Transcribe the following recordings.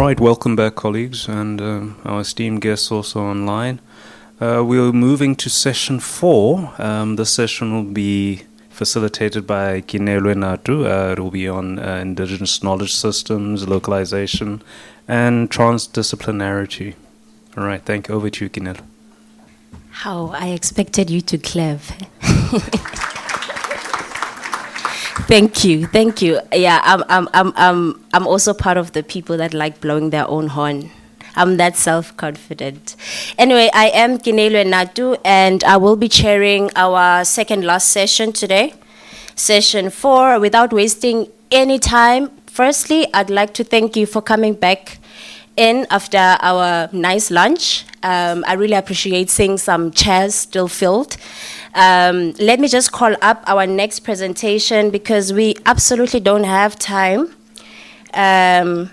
right, welcome back, colleagues, and our esteemed guests also online. We're moving to session 4. This session will be facilitated by Kinelwe Natu. It will be on indigenous knowledge systems, localization, and transdisciplinarity. All right, thank you. Over to you, Kinelwe. How I expected you to clap. Thank you. Yeah, I'm also part of the people that like blowing their own horn. I'm that self-confident. Anyway, I am Kinelwe Natu, and I will be chairing our second last session today, session 4. Without wasting any time, firstly, I'd like to thank you for coming back in after our nice lunch. I really appreciate seeing some chairs still filled. Let me just call up our next presentation because we absolutely don't have time. I'd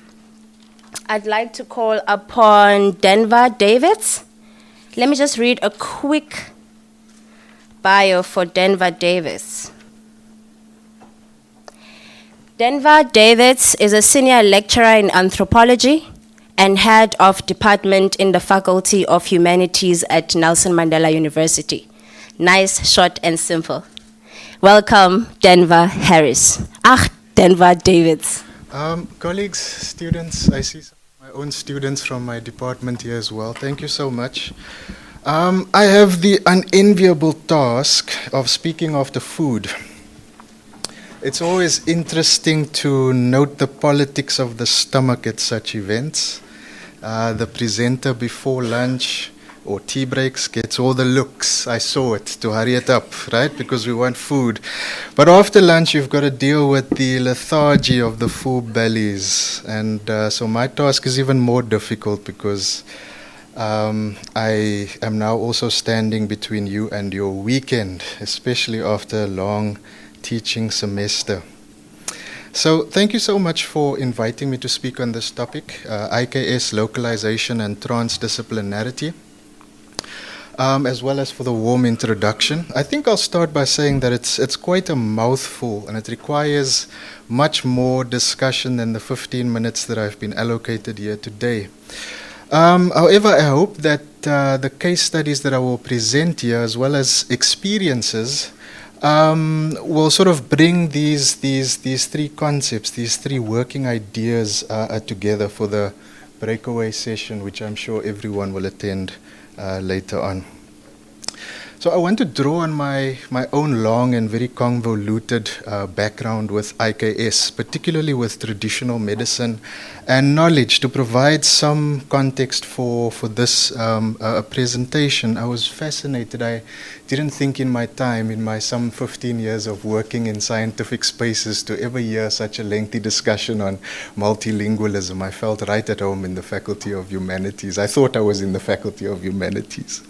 like to call upon Denver Davids. Let me just read a quick bio for Denver Davids. Denver Davids is a senior lecturer in anthropology and head of department in the Faculty of Humanities at Nelson Mandela University. Nice, short, and simple. Welcome, Denver Harris. Denver Davids. Colleagues, students, I see some of my own students from my department here as well. Thank you so much. I have the unenviable task of speaking of the food. It's always interesting to note the politics of the stomach at such events. The presenter before lunch or tea breaks gets all the looks. I saw it, to hurry it up, right? Because we want food. But after lunch, you've got to deal with the lethargy of the full bellies. And so my task is even more difficult because I am now also standing between you and your weekend, especially after a long teaching semester. So thank you so much for inviting me to speak on this topic, IKS, localization and transdisciplinarity, as well as for the warm introduction. I think I'll start by saying that it's quite a mouthful and it requires much more discussion than the 15 minutes that I've been allocated here today. However, I hope that the case studies that I will present here, as well as experiences, will sort of bring these three concepts, these three working ideas together for the breakaway session, which I'm sure everyone will attend later on. So I want to draw on my own long and very convoluted background with IKS, particularly with traditional medicine and knowledge, to provide some context for this presentation. I was fascinated. I didn't think in my time, in my some 15 years of working in scientific spaces, to ever hear such a lengthy discussion on multilingualism. I felt right at home in the Faculty of Humanities. I thought I was in the Faculty of Humanities.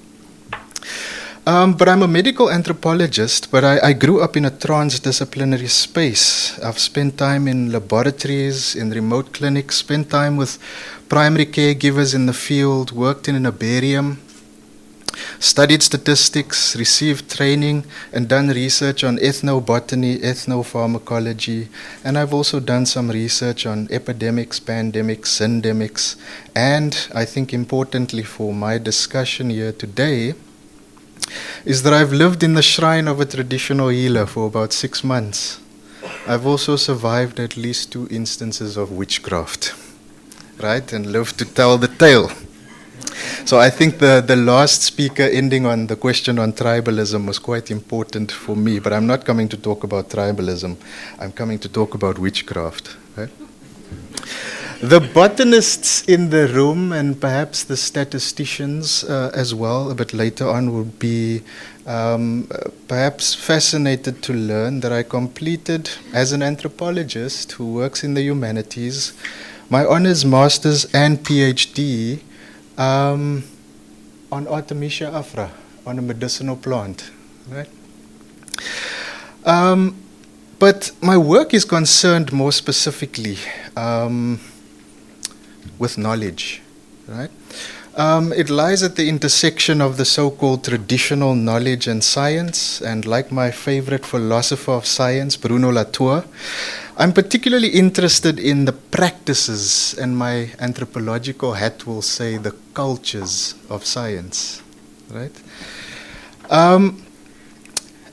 But I'm a medical anthropologist, but I grew up in a transdisciplinary space. I've spent time in laboratories, in remote clinics, spent time with primary caregivers in the field, worked in an herbarium, studied statistics, received training, and done research on ethnobotany, ethnopharmacology, and I've also done some research on epidemics, pandemics, syndemics, and I think importantly for my discussion here today, is that I've lived in the shrine of a traditional healer for about 6 months. I've also survived at least 2 instances of witchcraft, right, and lived to tell the tale. So I think the last speaker ending on the question on tribalism was quite important for me, but I'm not coming to talk about tribalism. I'm coming to talk about witchcraft, right? The botanists in the room, and perhaps the statisticians as well, a bit later on, will be perhaps fascinated to learn that I completed, as an anthropologist who works in the humanities, my honors, master's, and PhD on Artemisia afra, on a medicinal plant, right? But my work is concerned more specifically with knowledge, right? It lies at the intersection of the so-called traditional knowledge and science, and like my favorite philosopher of science, Bruno Latour, I'm particularly interested in the practices, and my anthropological hat will say the cultures of science, right?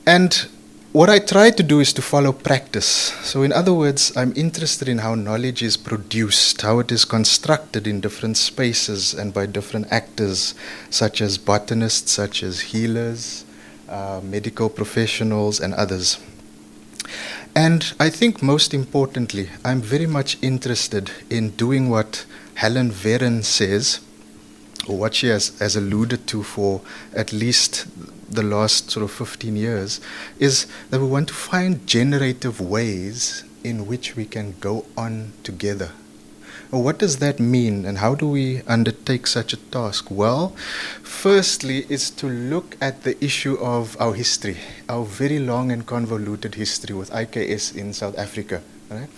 And what I try to do is to follow practice. So in other words, I'm interested in how knowledge is produced, how it is constructed in different spaces and by different actors, such as botanists, such as healers, medical professionals, and others. And I think most importantly, I'm very much interested in doing what Helen Verren says, or what she has alluded to for at least the last sort of 15 years, is that we want to find generative ways in which we can go on together. Well, what does that mean, and how do we undertake such a task? Well, firstly, is to look at the issue of our history, our very long and convoluted history with IKS in South Africa. Right?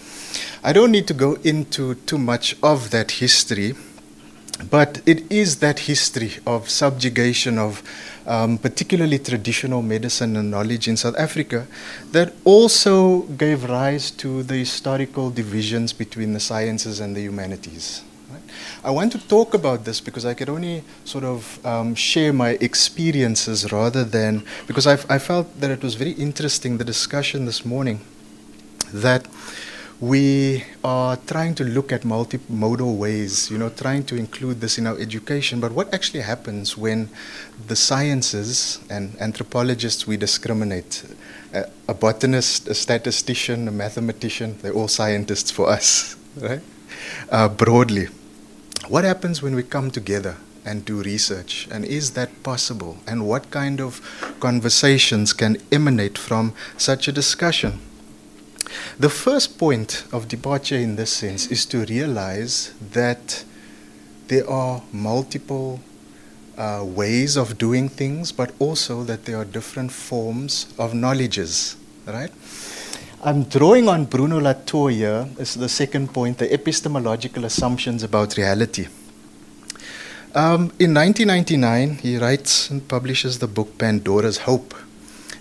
I don't need to go into too much of that history, but it is that history of subjugation of particularly traditional medicine and knowledge in South Africa that also gave rise to the historical divisions between the sciences and the humanities. Right? I want to talk about this because I could only sort of share my experiences rather than, because I felt that it was very interesting, the discussion this morning, that we are trying to look at multimodal ways, trying to include this in our education. But what actually happens when the sciences, and anthropologists, we discriminate? A botanist, a statistician, a mathematician, they're all scientists for us, right? Broadly. What happens when we come together and do research? And is that possible? And what kind of conversations can emanate from such a discussion? The first point of departure in this sense is to realize that there are multiple ways of doing things, but also that there are different forms of knowledges, right? I'm drawing on Bruno Latour here. This is the second point, the epistemological assumptions about reality. In 1999, he writes and publishes the book Pandora's Hope.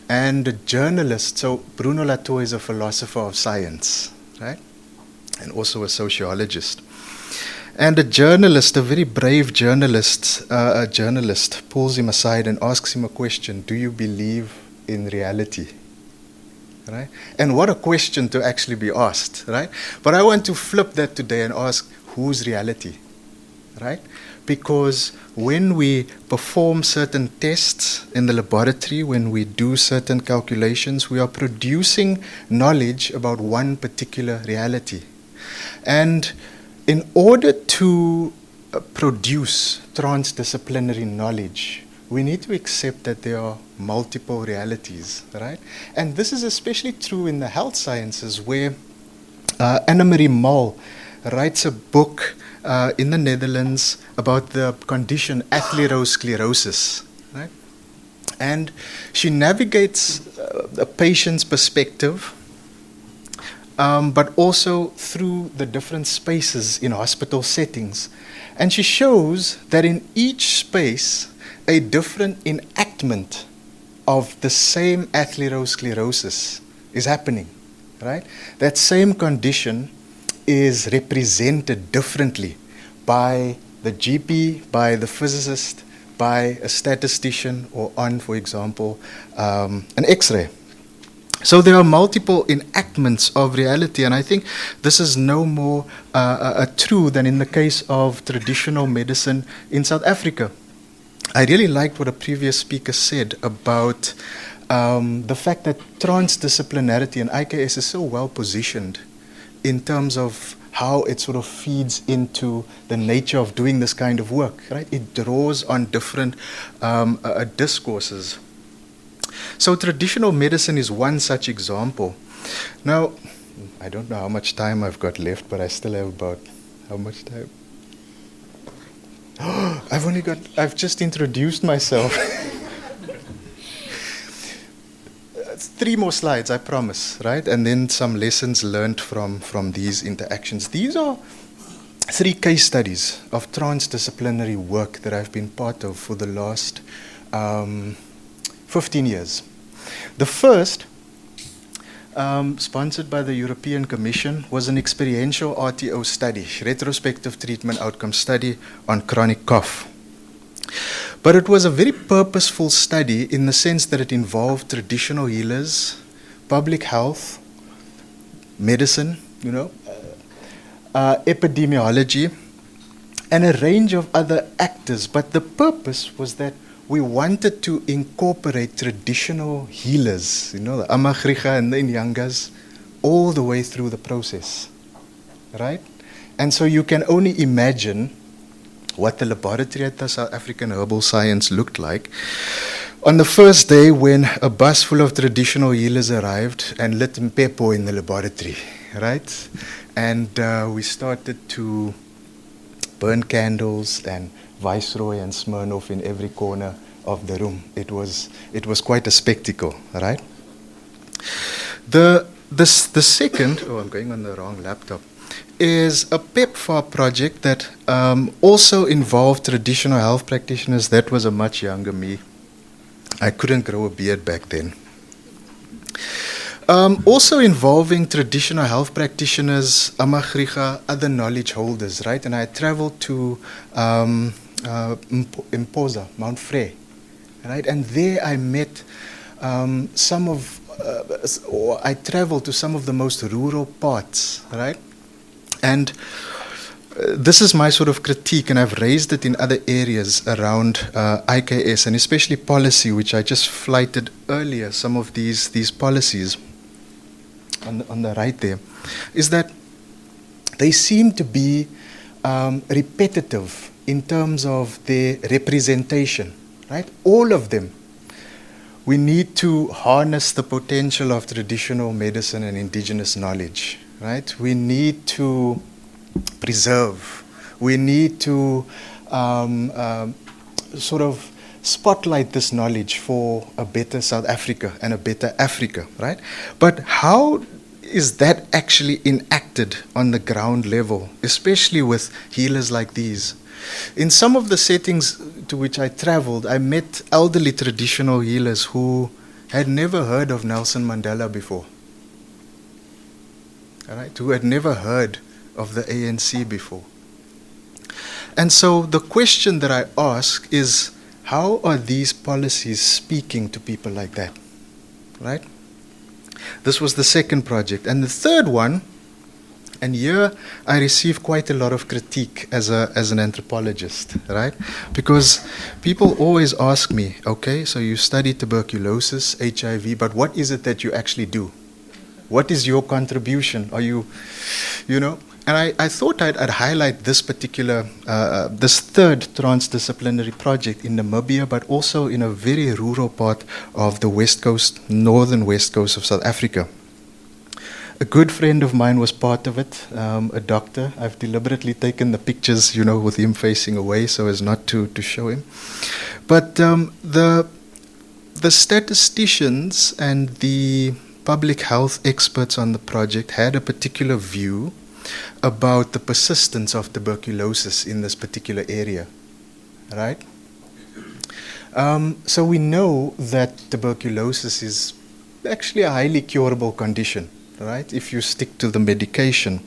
And a journalist, so Bruno Latour is a philosopher of science, right? And also a sociologist. And a journalist, a very brave journalist, pulls him aside and asks him a question: do you believe in reality? Right? And what a question to actually be asked, right? But I want to flip that today and ask, whose reality? Right? Because when we perform certain tests in the laboratory, when we do certain calculations, we are producing knowledge about one particular reality. And in order to produce transdisciplinary knowledge, we need to accept that there are multiple realities, right? And this is especially true in the health sciences, where Annemarie Mol writes a book in the Netherlands about the condition atherosclerosis, right? And she navigates a patient's perspective, but also through the different spaces in hospital settings. And she shows that in each space, a different enactment of the same atherosclerosis is happening, right? That same condition is represented differently by the GP, by the physicist, by a statistician, or on, for example, an X-ray. So there are multiple enactments of reality, and I think this is no more true than in the case of traditional medicine in South Africa. I really liked what a previous speaker said about the fact that transdisciplinarity and IKS is so well positioned in terms of how it sort of feeds into the nature of doing this kind of work, right? It draws on different discourses. So traditional medicine is one such example. Now, I don't know how much time I've got left, but I still have about, how much time? I've just introduced myself. 3 more slides, I promise, right? And then some lessons learned from these interactions. These are 3 case studies of transdisciplinary work that I've been part of for the last 15 years. The first, sponsored by the European Commission, was an experiential RTO study, retrospective treatment outcome study on chronic cough. But it was a very purposeful study in the sense that it involved traditional healers, public health, medicine, epidemiology, and a range of other actors. But the purpose was that we wanted to incorporate traditional healers, the Amagriga and the Inyangas, all the way through the process, right? And so you can only imagine what the laboratory at the South African Herbal Science looked like on the first day when a bus full of traditional healers arrived and lit Mpepo in the laboratory, right? And we started to burn candles and Viceroy and Smirnoff in every corner of the room. It was quite a spectacle, right? The second, I'm going on the wrong laptop, is a PEPFAR project that also involved traditional health practitioners. That was a much younger me. I couldn't grow a beard back then. Also involving traditional health practitioners, Amagriga, other knowledge holders, right? And I traveled to Mpoza, Mount Frey, right? And there I met I traveled to some of the most rural parts, right? And this is my sort of critique, and I've raised it in other areas around IKS, and especially policy, which I just flighted earlier, some of these policies on the right there, is that they seem to be repetitive in terms of their representation, right? All of them. We need to harness the potential of traditional medicine and indigenous knowledge, right? We need to preserve. We need to sort of spotlight this knowledge for a better South Africa and a better Africa, right? But how is that actually enacted on the ground level, especially with healers like these? In some of the settings to which I traveled, I met elderly traditional healers who had never heard of Nelson Mandela before, all right? Who had never heard of the ANC before. And so the question that I ask is, how are these policies speaking to people like that, right? This was the second project. And the third one, and here I receive quite a lot of critique as an anthropologist, right? Because people always ask me, okay, so you study tuberculosis, HIV, but what is it that you actually do? What is your contribution? Are you know? And I thought I'd highlight this particular, this third transdisciplinary project in Namibia, but also in a very rural part of the west coast, northern west coast of South Africa. A good friend of mine was part of it, a doctor. I've deliberately taken the pictures, with him facing away so as not to show him. But the statisticians and the public health experts on the project had a particular view about the persistence of tuberculosis in this particular area, right? So we know that tuberculosis is actually a highly curable condition, right, if you stick to the medication.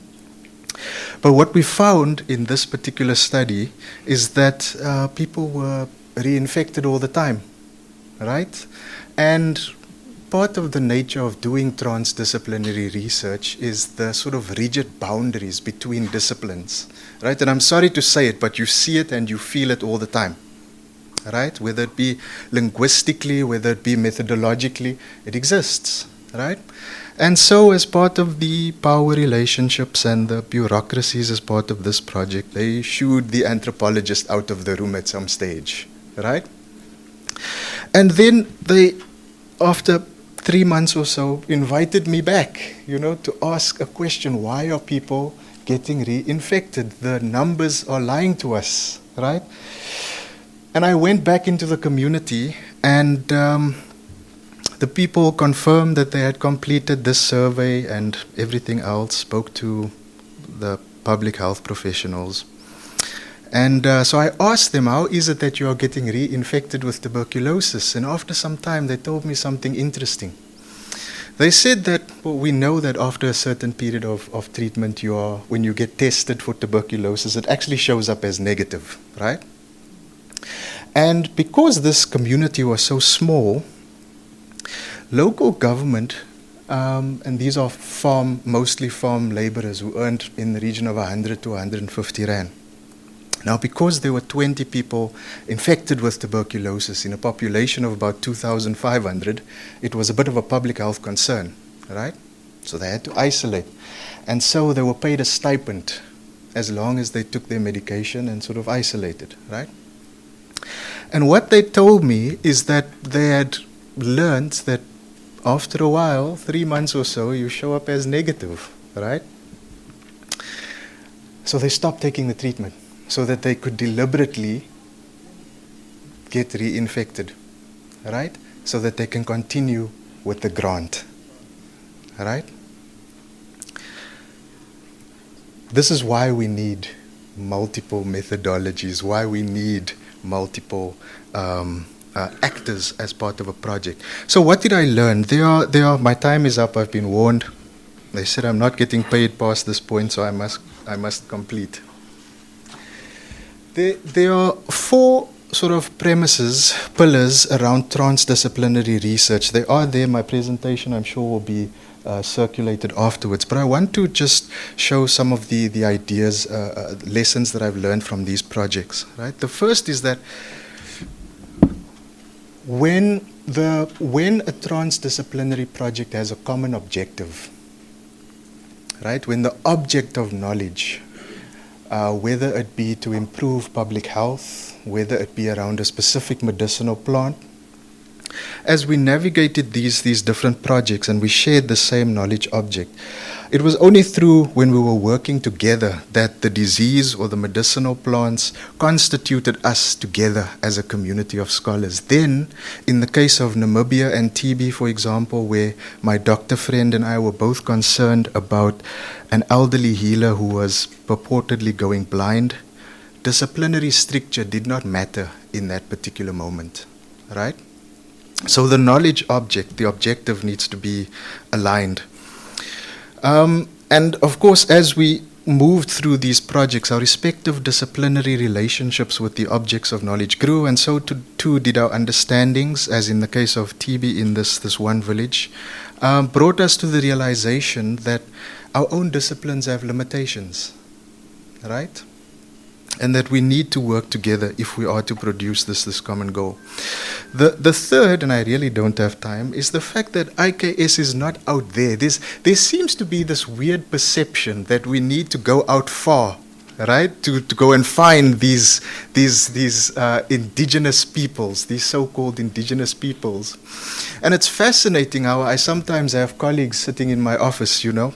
But what we found in this particular study is that people were reinfected all the time, right? And part of the nature of doing transdisciplinary research is the sort of rigid boundaries between disciplines, right? And I'm sorry to say it, but you see it and you feel it all the time, right? Whether it be linguistically, whether it be methodologically, it exists, right? And so as part of the power relationships and the bureaucracies as part of this project, they shooed the anthropologist out of the room at some stage, right? And then they, after 3 months or so, invited me back, to ask a question. Why are people getting reinfected? The numbers are lying to us, right? And I went back into the community, and the people confirmed that they had completed this survey and everything else, spoke to the public health professionals. And so I asked them, how is it that you are getting reinfected with tuberculosis? And after some time, they told me something interesting. They said that, well, we know that after a certain period of treatment, when you get tested for tuberculosis, it actually shows up as negative, right? And because this community was so small, local government, and these are mostly farm laborers who earned in the region of 100 to 150 rand. Now, because there were 20 people infected with tuberculosis in a population of about 2,500, it was a bit of a public health concern, right? So they had to isolate. And so they were paid a stipend as long as they took their medication and sort of isolated, right? And what they told me is that they had learned that after a while, 3 months or so, you show up as negative, right? So they stopped taking the treatment, so that they could deliberately get reinfected, right? So that they can continue with the grant, right? This is why we need multiple methodologies, why we need multiple actors as part of a project. So what did I learn? My time is up, I've been warned. They said I'm not getting paid past this point, so I must complete. There are 4 sort of pillars around transdisciplinary research. They are there. My presentation, I'm sure, will be circulated afterwards. But I want to just show some of the ideas, lessons that I've learned from these projects. Right. The first is that when a transdisciplinary project has a common objective, right? When the object of knowledge, whether it be to improve public health, whether it be around a specific medicinal plant. As we navigated these different projects and we shared the same knowledge object, it was only through when we were working together that the disease or the medicinal plants constituted us together as a community of scholars. Then, in the case of Namibia and TB, for example, where my doctor friend and I were both concerned about an elderly healer who was purportedly going blind, disciplinary stricture did not matter in that particular moment, right? So the knowledge object, the objective, needs to be aligned. And of course, as we moved through these projects, our respective disciplinary relationships with the objects of knowledge grew, and so too did our understandings, as in the case of TB in this one village, brought us to the realization that our own disciplines have limitations, right? And that we need to work together if we are to produce this common goal. The third, and I really don't have time, is the fact that IKS is not out there. There seems to be this weird perception that we need to go out far, right? To go and find these indigenous peoples, these so-called indigenous peoples. And it's fascinating how I sometimes have colleagues sitting in my office, you know.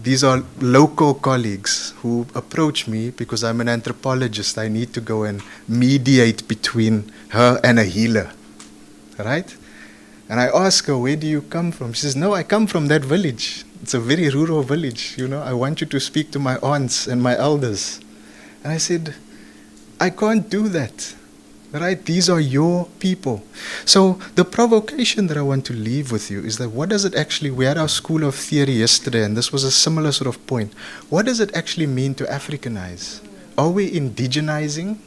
These are local colleagues who approach me because I'm an anthropologist. I need to go and mediate between her and a healer, right? And I ask her, where do you come from? She says, no, I come from that village. It's a very rural village, you know. I want you to speak to my aunts and my elders. And I said, I can't do that. Right? These are your people. So the provocation that I want to leave with you is that what does it actually, we had our school of theory yesterday, and this was a similar sort of point. What does it actually mean to Africanize? Are we indigenizing?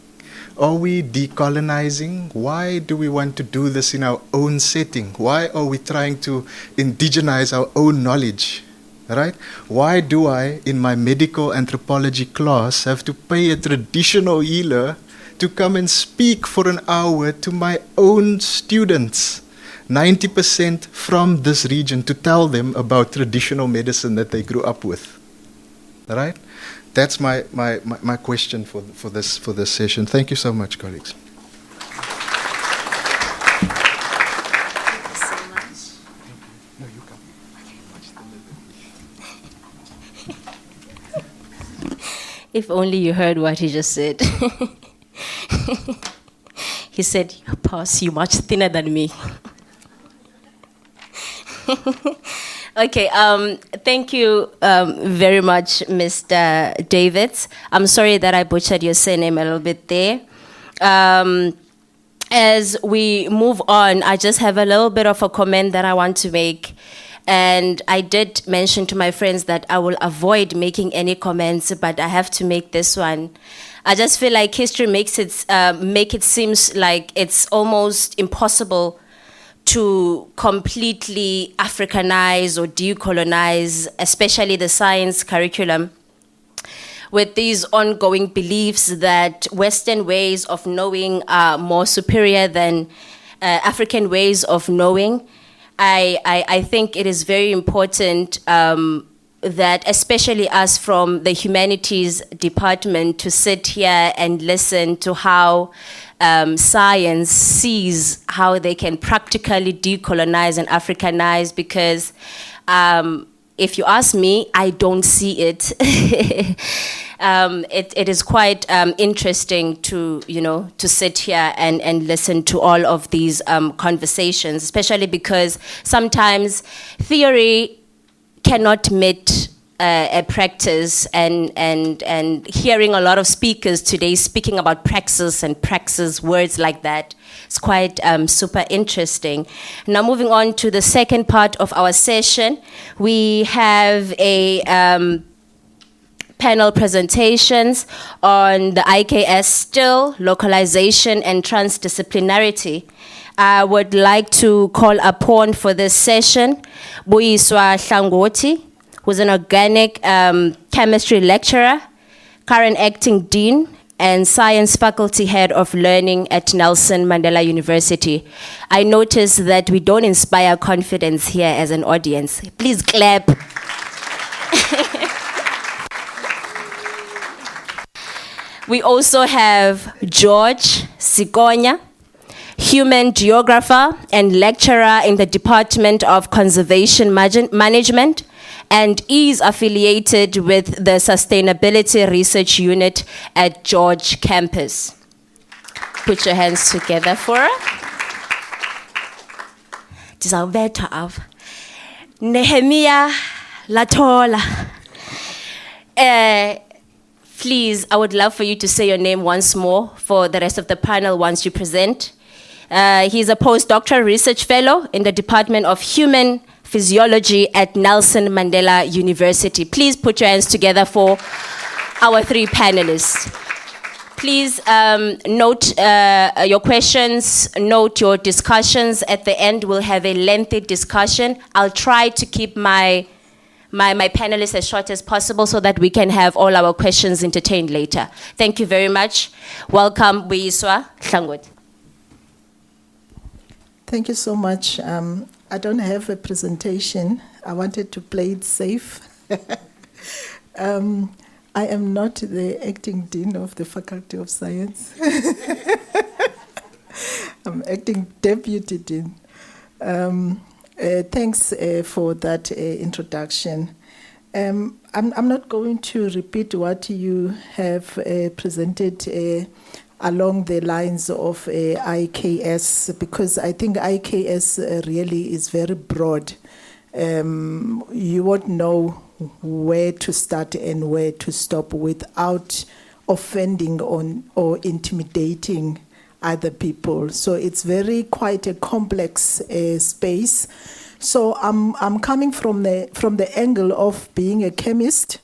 Are we decolonizing? Why do we want to do this in our own setting? Why are we trying to indigenize our own knowledge? Right? Why do I, in my medical anthropology class, have to pay a traditional healer to come and speak for an hour to my own students, 90% from this region, to tell them about traditional medicine that they grew up with? Right? That's my question for this session. Thank you so much, colleagues. If only you heard what he just said. He said, "Pass, you're much thinner than me." Okay, thank you very much, Mr. Davids. I'm sorry that I butchered your surname a little bit there. As we move on, I just have a little bit of a comment that I want to make. And I did mention to my friends that I will avoid making any comments, but I have to make this one. I just feel like history makes it make it seems like it's almost impossible to completely Africanize or decolonize, especially the science curriculum, with these ongoing beliefs that Western ways of knowing are more superior than African ways of knowing. I think it is very important that especially us from the humanities department to sit here and listen to how science sees how they can practically decolonize and Africanize, because if you ask me, I don't see it. It is quite interesting to, to sit here and listen to all of these conversations, especially because sometimes theory cannot meet a practice, and hearing a lot of speakers today speaking about praxis and praxis, words like that, it's quite super interesting. Now moving on to the second part of our session, we have a panel presentations on the IKS still, localization and transdisciplinarity. I would like to call upon for this session Buyiswa Hlangoti, who's an organic chemistry lecturer, current acting dean, and science faculty head of learning at Nelson Mandela University. I notice that we don't inspire confidence here as an audience. Please clap. We also have George Sigonya, human geographer and lecturer in the Department of Conservation Management, and is affiliated with the Sustainability Research Unit at George Campus. Put your hands together for her. Nehemiah Latola. Please, I would love for you to say your name once more for the rest of the panel once you present. He's a postdoctoral research fellow in the Department of Human Physiology at Nelson Mandela University. Please put your hands together for our three panelists. Please note your questions, note your discussions. At the end, we'll have a lengthy discussion. I'll try to keep my panelists as short as possible so that we can have all our questions entertained later. Thank you very much. Welcome, Buyiswa Hlangoti. Thank you so much. I don't have a presentation. I wanted to play it safe. I am not the acting dean of the Faculty of Science. I'm acting deputy dean. Thanks for that introduction. I'm not going to repeat what you have presented along the lines of IKS, because I think IKS really is very broad. You won't know where to start and where to stop without offending or intimidating other people. So it's quite a complex space. So I'm coming from the angle of being a chemist,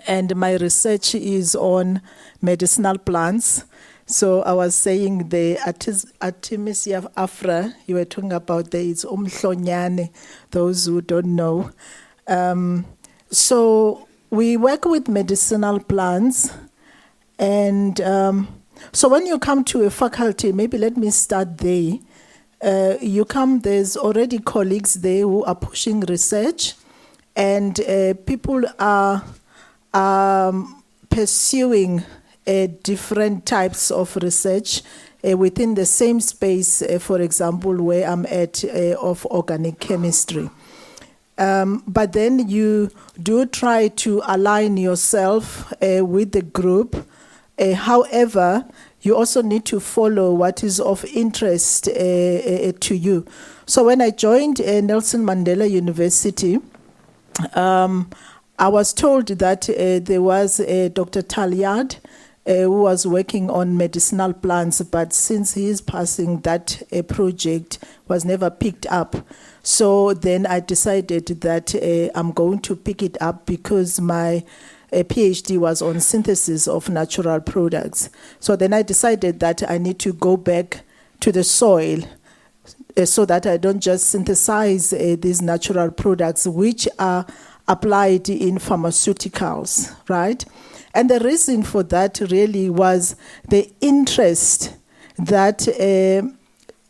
and my research is on medicinal plants. So I was saying the Artemisia afra, you were talking about there is umhlonyane, those who don't know. So we work with medicinal plants, and so when you come to a faculty, maybe let me start there. You come, there's already colleagues there who are pushing research, and people are pursuing different types of research within the same space, for example, where I'm at of organic chemistry. But then you do try to align yourself with the group. However, you also need to follow what is of interest to you. So when I joined Nelson Mandela University, I was told that there was Dr. Talyard who was working on medicinal plants, but since he is passing, that project was never picked up. So then I decided that I'm going to pick it up because my PhD was on synthesis of natural products. So then I decided that I need to go back to the soil so that I don't just synthesize these natural products which are applied in pharmaceuticals, right? And the reason for that really was the interest that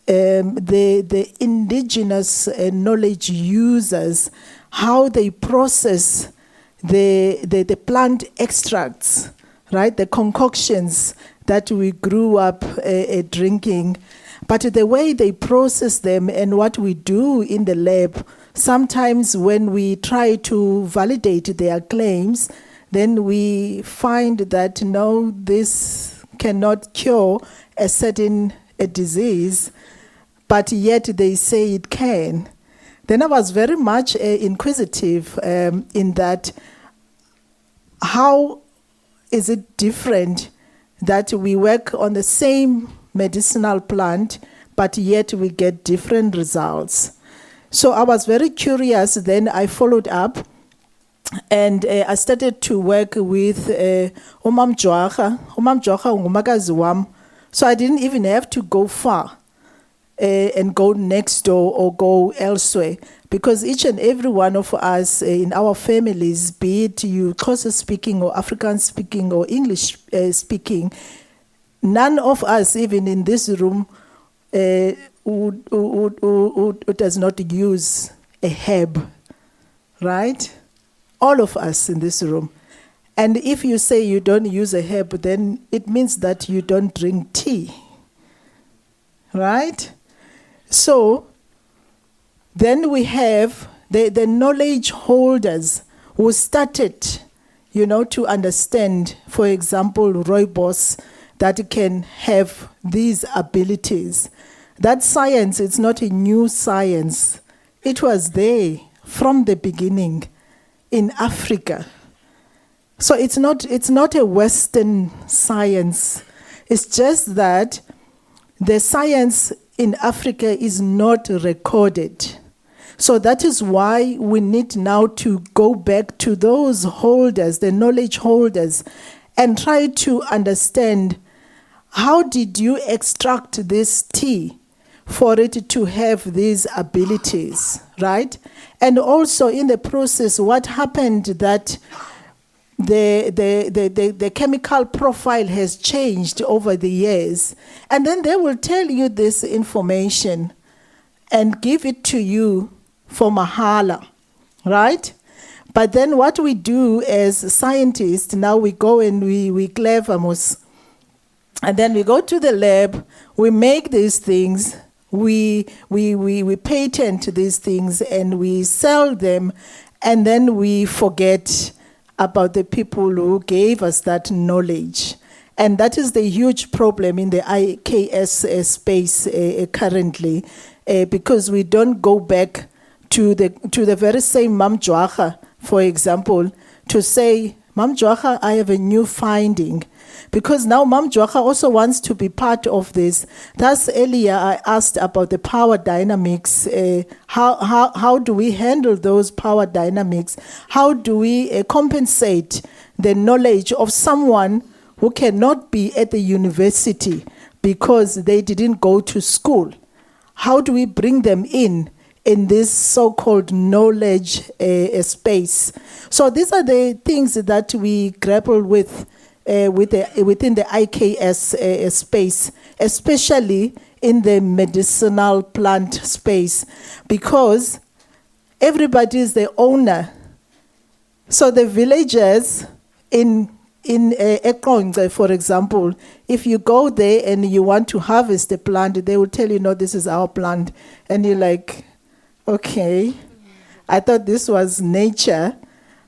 the indigenous knowledge users, how they process the plant extracts, right? The concoctions that we grew up drinking, but the way they process them and what we do in the lab, sometimes when we try to validate their claims, then we find that no, this cannot cure a certain disease, but yet they say it can. Then I was very much inquisitive in that, how is it different that we work on the same medicinal plant, but yet we get different results? So I was very curious. Then I followed up, and I started to work with Umam Jwaha. Umam Jwaha ngumakazi wam. So I didn't even have to go far and go next door or go elsewhere, because each and every one of us in our families, be it you Xhosa speaking or African speaking or English speaking, none of us, even in this room, who does not use a herb, right? All of us in this room. And if you say you don't use a herb, then it means that you don't drink tea, right? So then we have the knowledge holders who started, to understand, for example, rooibos, that can have these abilities. That science, it's not a new science. It was there from the beginning in Africa. So it's not a Western science. It's just that the science in Africa is not recorded. So that is why we need now to go back to those holders, the knowledge holders, and try to understand, how did you extract this tea for it to have these abilities, right? And also in the process, what happened that the chemical profile has changed over the years. And then they will tell you this information and give it to you for mahala, right? But then what we do as scientists, now we go and we clever, and then we go to the lab, we make these things, we patent these things, and we sell them, and then we forget about the people who gave us that knowledge. And that is the huge problem in the IKS space currently, because we don't go back to the very same Mam Jwaha, for example, to say, Mam Jwaha, I have a new finding. Because now Mam Jwaha also wants to be part of this. Thus earlier I asked about the power dynamics. How do we handle those power dynamics? How do we compensate the knowledge of someone who cannot be at the university because they didn't go to school? How do we bring them in this so-called knowledge space? So these are the things that we grapple with within the IKS space, especially in the medicinal plant space, because everybody is the owner. So the villagers in Eqonce, for example, if you go there and you want to harvest a plant, they will tell you, no, this is our plant. And you're like, okay, I thought this was nature.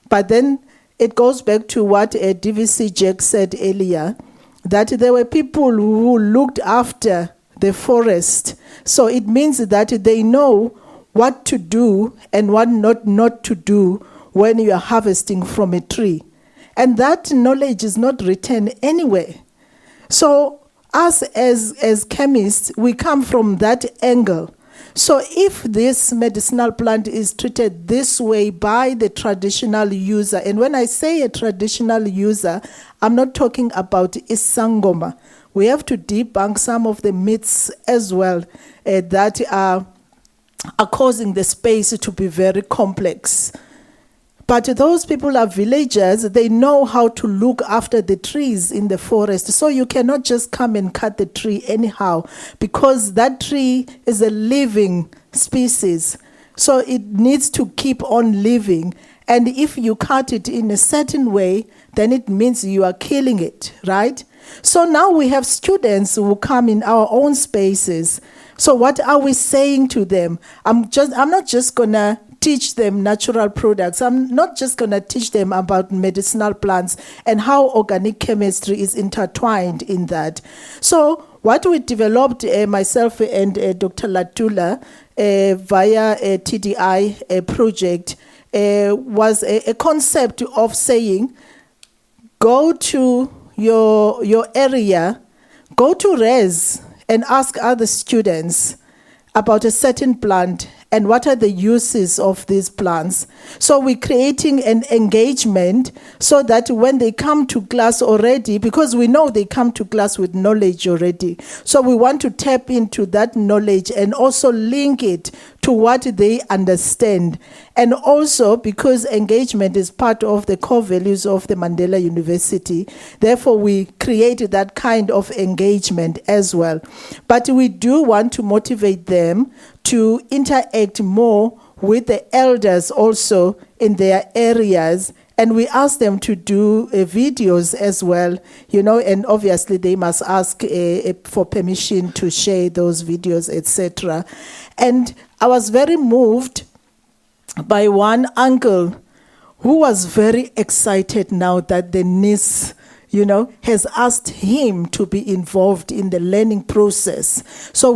But then it goes back to what DVC Jack said earlier, that there were people who looked after the forest. So it means that they know what to do and what not to do when you are harvesting from a tree. And that knowledge is not written anywhere. So us as chemists, we come from that angle. So if this medicinal plant is treated this way by the traditional user, and when I say a traditional user, I'm not talking about isangoma. We have to debunk some of the myths as well that are causing the space to be very complex. But those people are villagers, they know how to look after the trees in the forest. So you cannot just come and cut the tree anyhow, because that tree is a living species. So it needs to keep on living. And if you cut it in a certain way, then it means you are killing it, right? So now we have students who come in our own spaces. So what are we saying to them? I'm not just gonna teach them natural products. I'm not just going to teach them about medicinal plants and how organic chemistry is intertwined in that. So what we developed, myself and Dr. Latula, via a TDI project, was a concept of saying, go to your area, go to res and ask other students about a certain plant and what are the uses of these plants. So we're creating an engagement so that when they come to class already, because we know they come to class with knowledge already, so we want to tap into that knowledge and also link it to what they understand. And also because engagement is part of the core values of the Mandela University, therefore we create that kind of engagement as well. But we do want to motivate them to interact more with the elders also in their areas, and we ask them to do videos as well, and obviously they must ask for permission to share those videos, etc. And I was very moved by one uncle who was very excited now that the niece has asked him to be involved in the learning process. So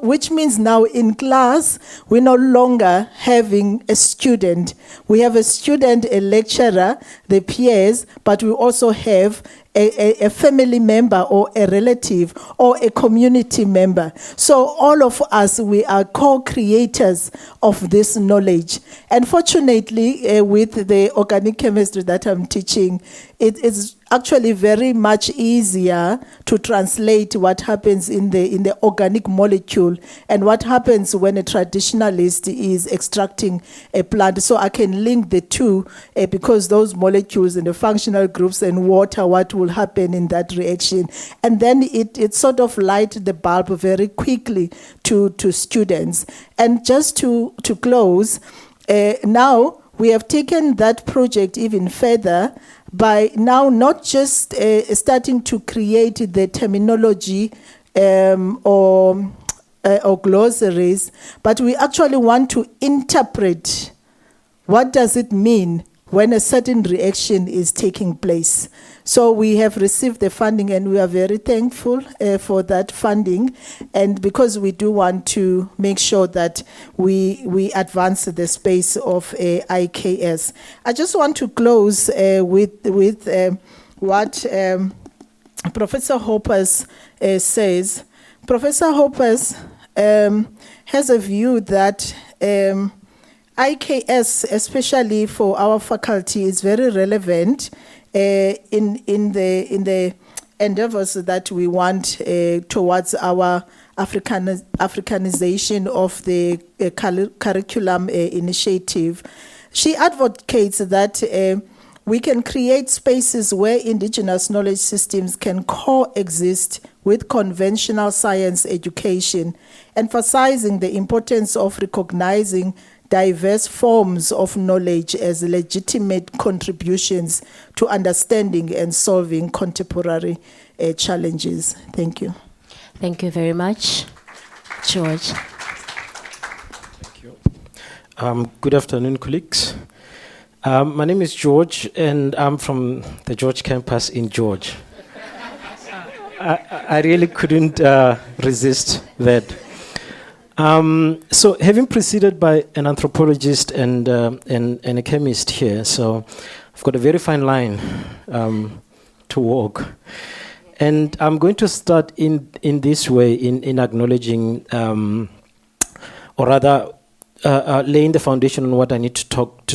which means now in class, we're no longer having a student. We have a student, a lecturer, the peers, but we also have a family member or a relative or a community member. So all of us, we are co-creators of this knowledge. And fortunately, with the organic chemistry that I'm teaching, it is actually very much easier to translate what happens in the organic molecule and what happens when a traditionalist is extracting a plant. So I can link the two because those molecules and the functional groups and water, what will happen in that reaction. And then it sort of light the bulb very quickly to students. And just to close, now we have taken that project even further by now not just starting to create the terminology or glossaries, but we actually want to interpret what does it mean when a certain reaction is taking place. So we have received the funding and we are very thankful for that funding, and because we do want to make sure that we advance the space of IKS. I just want to close with what Professor Hoppers says. Professor Hoppers has a view that IKS, especially for our faculty, is very relevant in the endeavors that we want towards our Africanization of the curriculum initiative. She advocates that we can create spaces where indigenous knowledge systems can coexist with conventional science education, emphasizing the importance of recognizing diverse forms of knowledge as legitimate contributions to understanding and solving contemporary challenges. Thank you. Thank you very much. George. Thank you. Good afternoon, colleagues. My name is George, and I'm from the George campus in George. I really couldn't resist that. So having preceded by an anthropologist and a chemist here, so I've got a very fine line to walk. And I'm going to start in this way, in acknowledging, or rather, laying the foundation on what I need to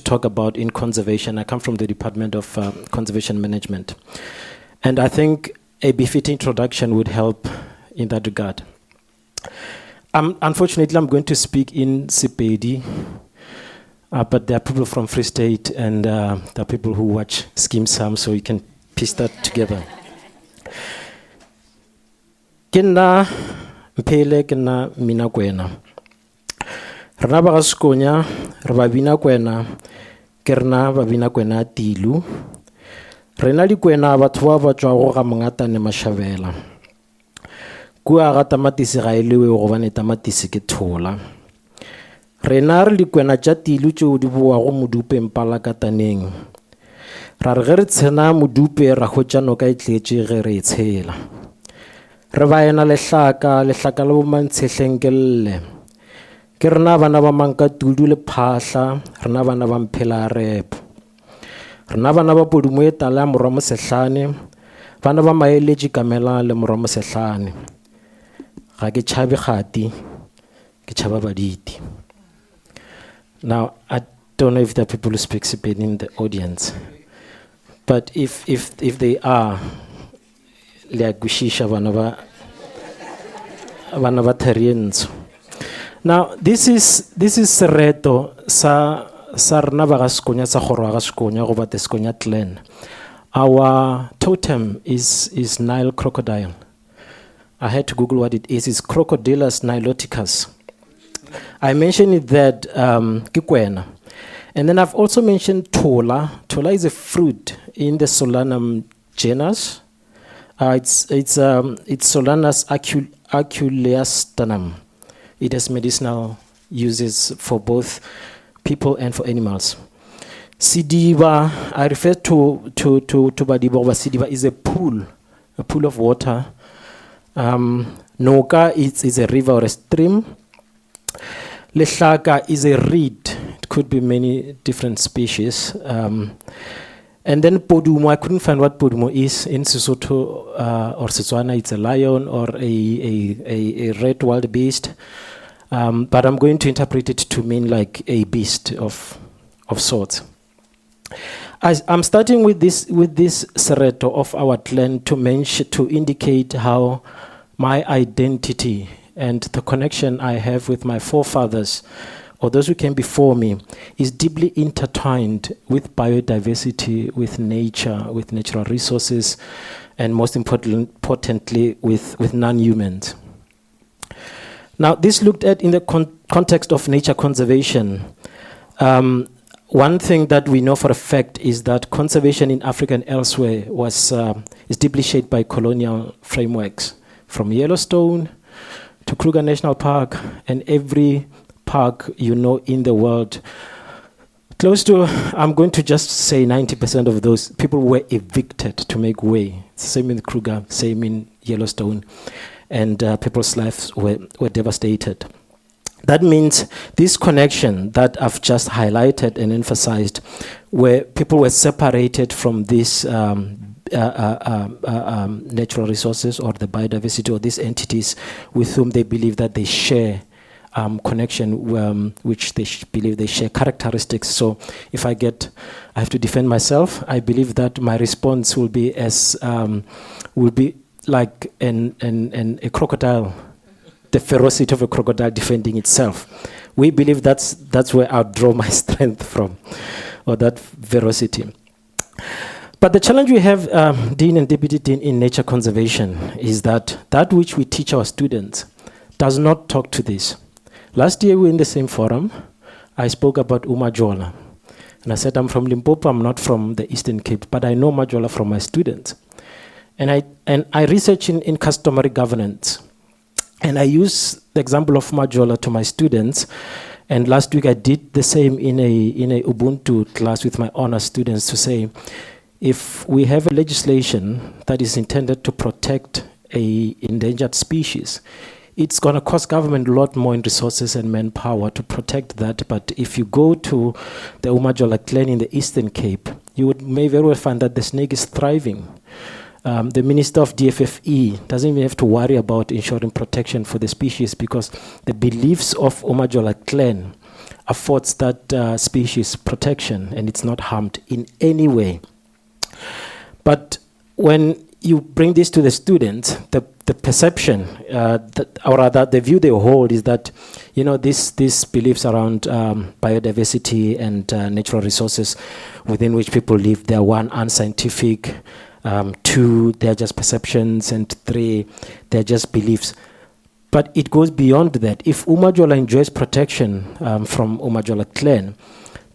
talk about in conservation. I come from the Department of Conservation Management. And I think a befitting introduction would help in that regard. Unfortunately, I'm going to speak in Sepedi, but there are people from Free State and there are people who watch Skim Sam, so you can piece that together. Kena mpele kena mina kwena. Rena ba gaskonya re ba bina kwena ke rena ba bina kwena tilu. Rena di kwena batho ba tswa go ga mongatane mashabela. Kua ga tamatisi ga elewe go bane tamatisi ke thola. Rena re di kwena tša tilu tšeo di boa go modupe mpala ka taneng. Ra re ge re tshena modupe ra hwetša noka e tletše ge re e tshela. Re ba ena lehlaka le bomantshehlenkelle. Ke rena bana ba manka tudu le phahla, rena bana ba mphela rep. Rena bana ba podumo e tala morwa mosehlane, bana ba maeletši kamela le morwa mosehlane. Ga ke tšhabe kgati, ke tšhaba baditi. Now, I don't know if there are people who speak Sepedi in the audience, but if they are, le a kwishisha bana ba Tharientsho. Now, this is sereto sa rena ba ga Sekonya sa kgoro ga Sekonya go ba the Sekonya clan. Our totem is Nile crocodile. I had to Google what it is. It's Crocodilus niloticus. I mentioned it that kikwena. And then I've also mentioned tola. Tola is a fruit in the Solanum genus. It's Solanus aculeastanum. It has medicinal uses for both people and for animals. Sidiba, I refer to Badiboba. Sidiba is a pool of water. Noka is a river or a stream. Lehlaka is a reed. It could be many different species. And then Podumo, I couldn't find what Podumo is in Sesotho or Setswana. It's a lion or a red wild beast. But I'm going to interpret it to mean like a beast of sorts. I'm starting with this sereto of our clan to indicate how my identity and the connection I have with my forefathers or those who came before me is deeply intertwined with biodiversity, with nature, with natural resources, and most importantly, with non-humans. Now, this looked at in the context of nature conservation. One thing that we know for a fact is that conservation in Africa and elsewhere is deeply shaped by colonial frameworks, from Yellowstone to Kruger National Park and every park in the world. Close to, I'm going to just say 90% of those people were evicted to make way. Same in Kruger, same in Yellowstone. And people's lives were devastated. That means this connection that I've just highlighted and emphasized, where people were separated from these natural resources or the biodiversity or these entities with whom they believe that they share connection, which they believe they share characteristics. So if I have to defend myself, I believe that my response will be like a crocodile, the ferocity of a crocodile defending itself. We believe that's where I draw my strength from, or that ferocity. But the challenge we have, Dean and Deputy Dean, in nature conservation is that which we teach our students does not talk to this. Last year we were in the same forum. I spoke about Umajola. And I said, I'm from Limpopo, I'm not from the Eastern Cape, but I know Majola from my students. And I research in customary governance. And I use the example of Majola to my students. And last week I did the same in a Ubuntu class with my honor students to say, if we have a legislation that is intended to protect a endangered species, it's going to cost government a lot more in resources and manpower to protect that. But if you go to the Umajola clan in the Eastern Cape, you may very well find that the snake is thriving. The Minister of DFFE doesn't even have to worry about ensuring protection for the species because the beliefs of Umajola clan affords that species protection and it's not harmed in any way. But when you bring this to the students, the perception, or rather the view they hold is that, these beliefs around biodiversity and natural resources within which people live, they're one, unscientific, two, they're just perceptions, and three, they're just beliefs. But it goes beyond that. If Umajola enjoys protection from Umajola clan,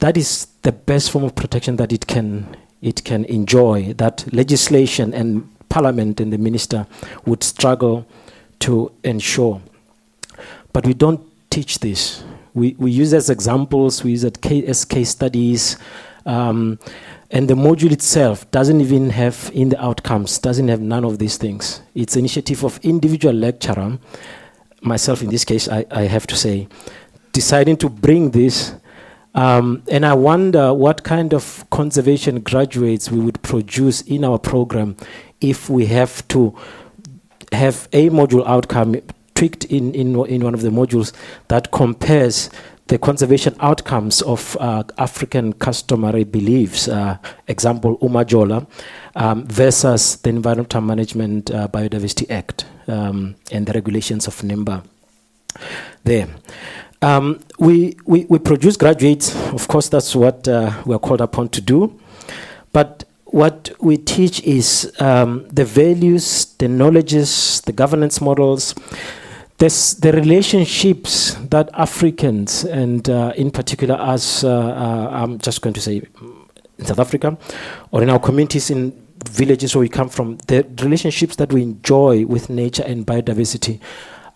that is the best form of protection that it can enjoy, that legislation and Parliament and the minister would struggle to ensure. But we don't teach this. We use as examples, we use it as case studies, and the module itself doesn't even have in the outcomes, doesn't have none of these things. It's an initiative of individual lecturer, myself in this case, I have to say, deciding to bring this. And I wonder what kind of conservation graduates we would produce in our program if we have to have a module outcome tweaked in one of the modules that compares the conservation outcomes of African customary beliefs, example Umajola, versus the Environmental Management Biodiversity Act and the regulations of NIMBA there. We produce graduates, of course that's what we're called upon to do, but what we teach is the values, the knowledges, the governance models, the relationships that Africans, and in particular us, I'm just going to say in South Africa, or in our communities in villages where we come from, the relationships that we enjoy with nature and biodiversity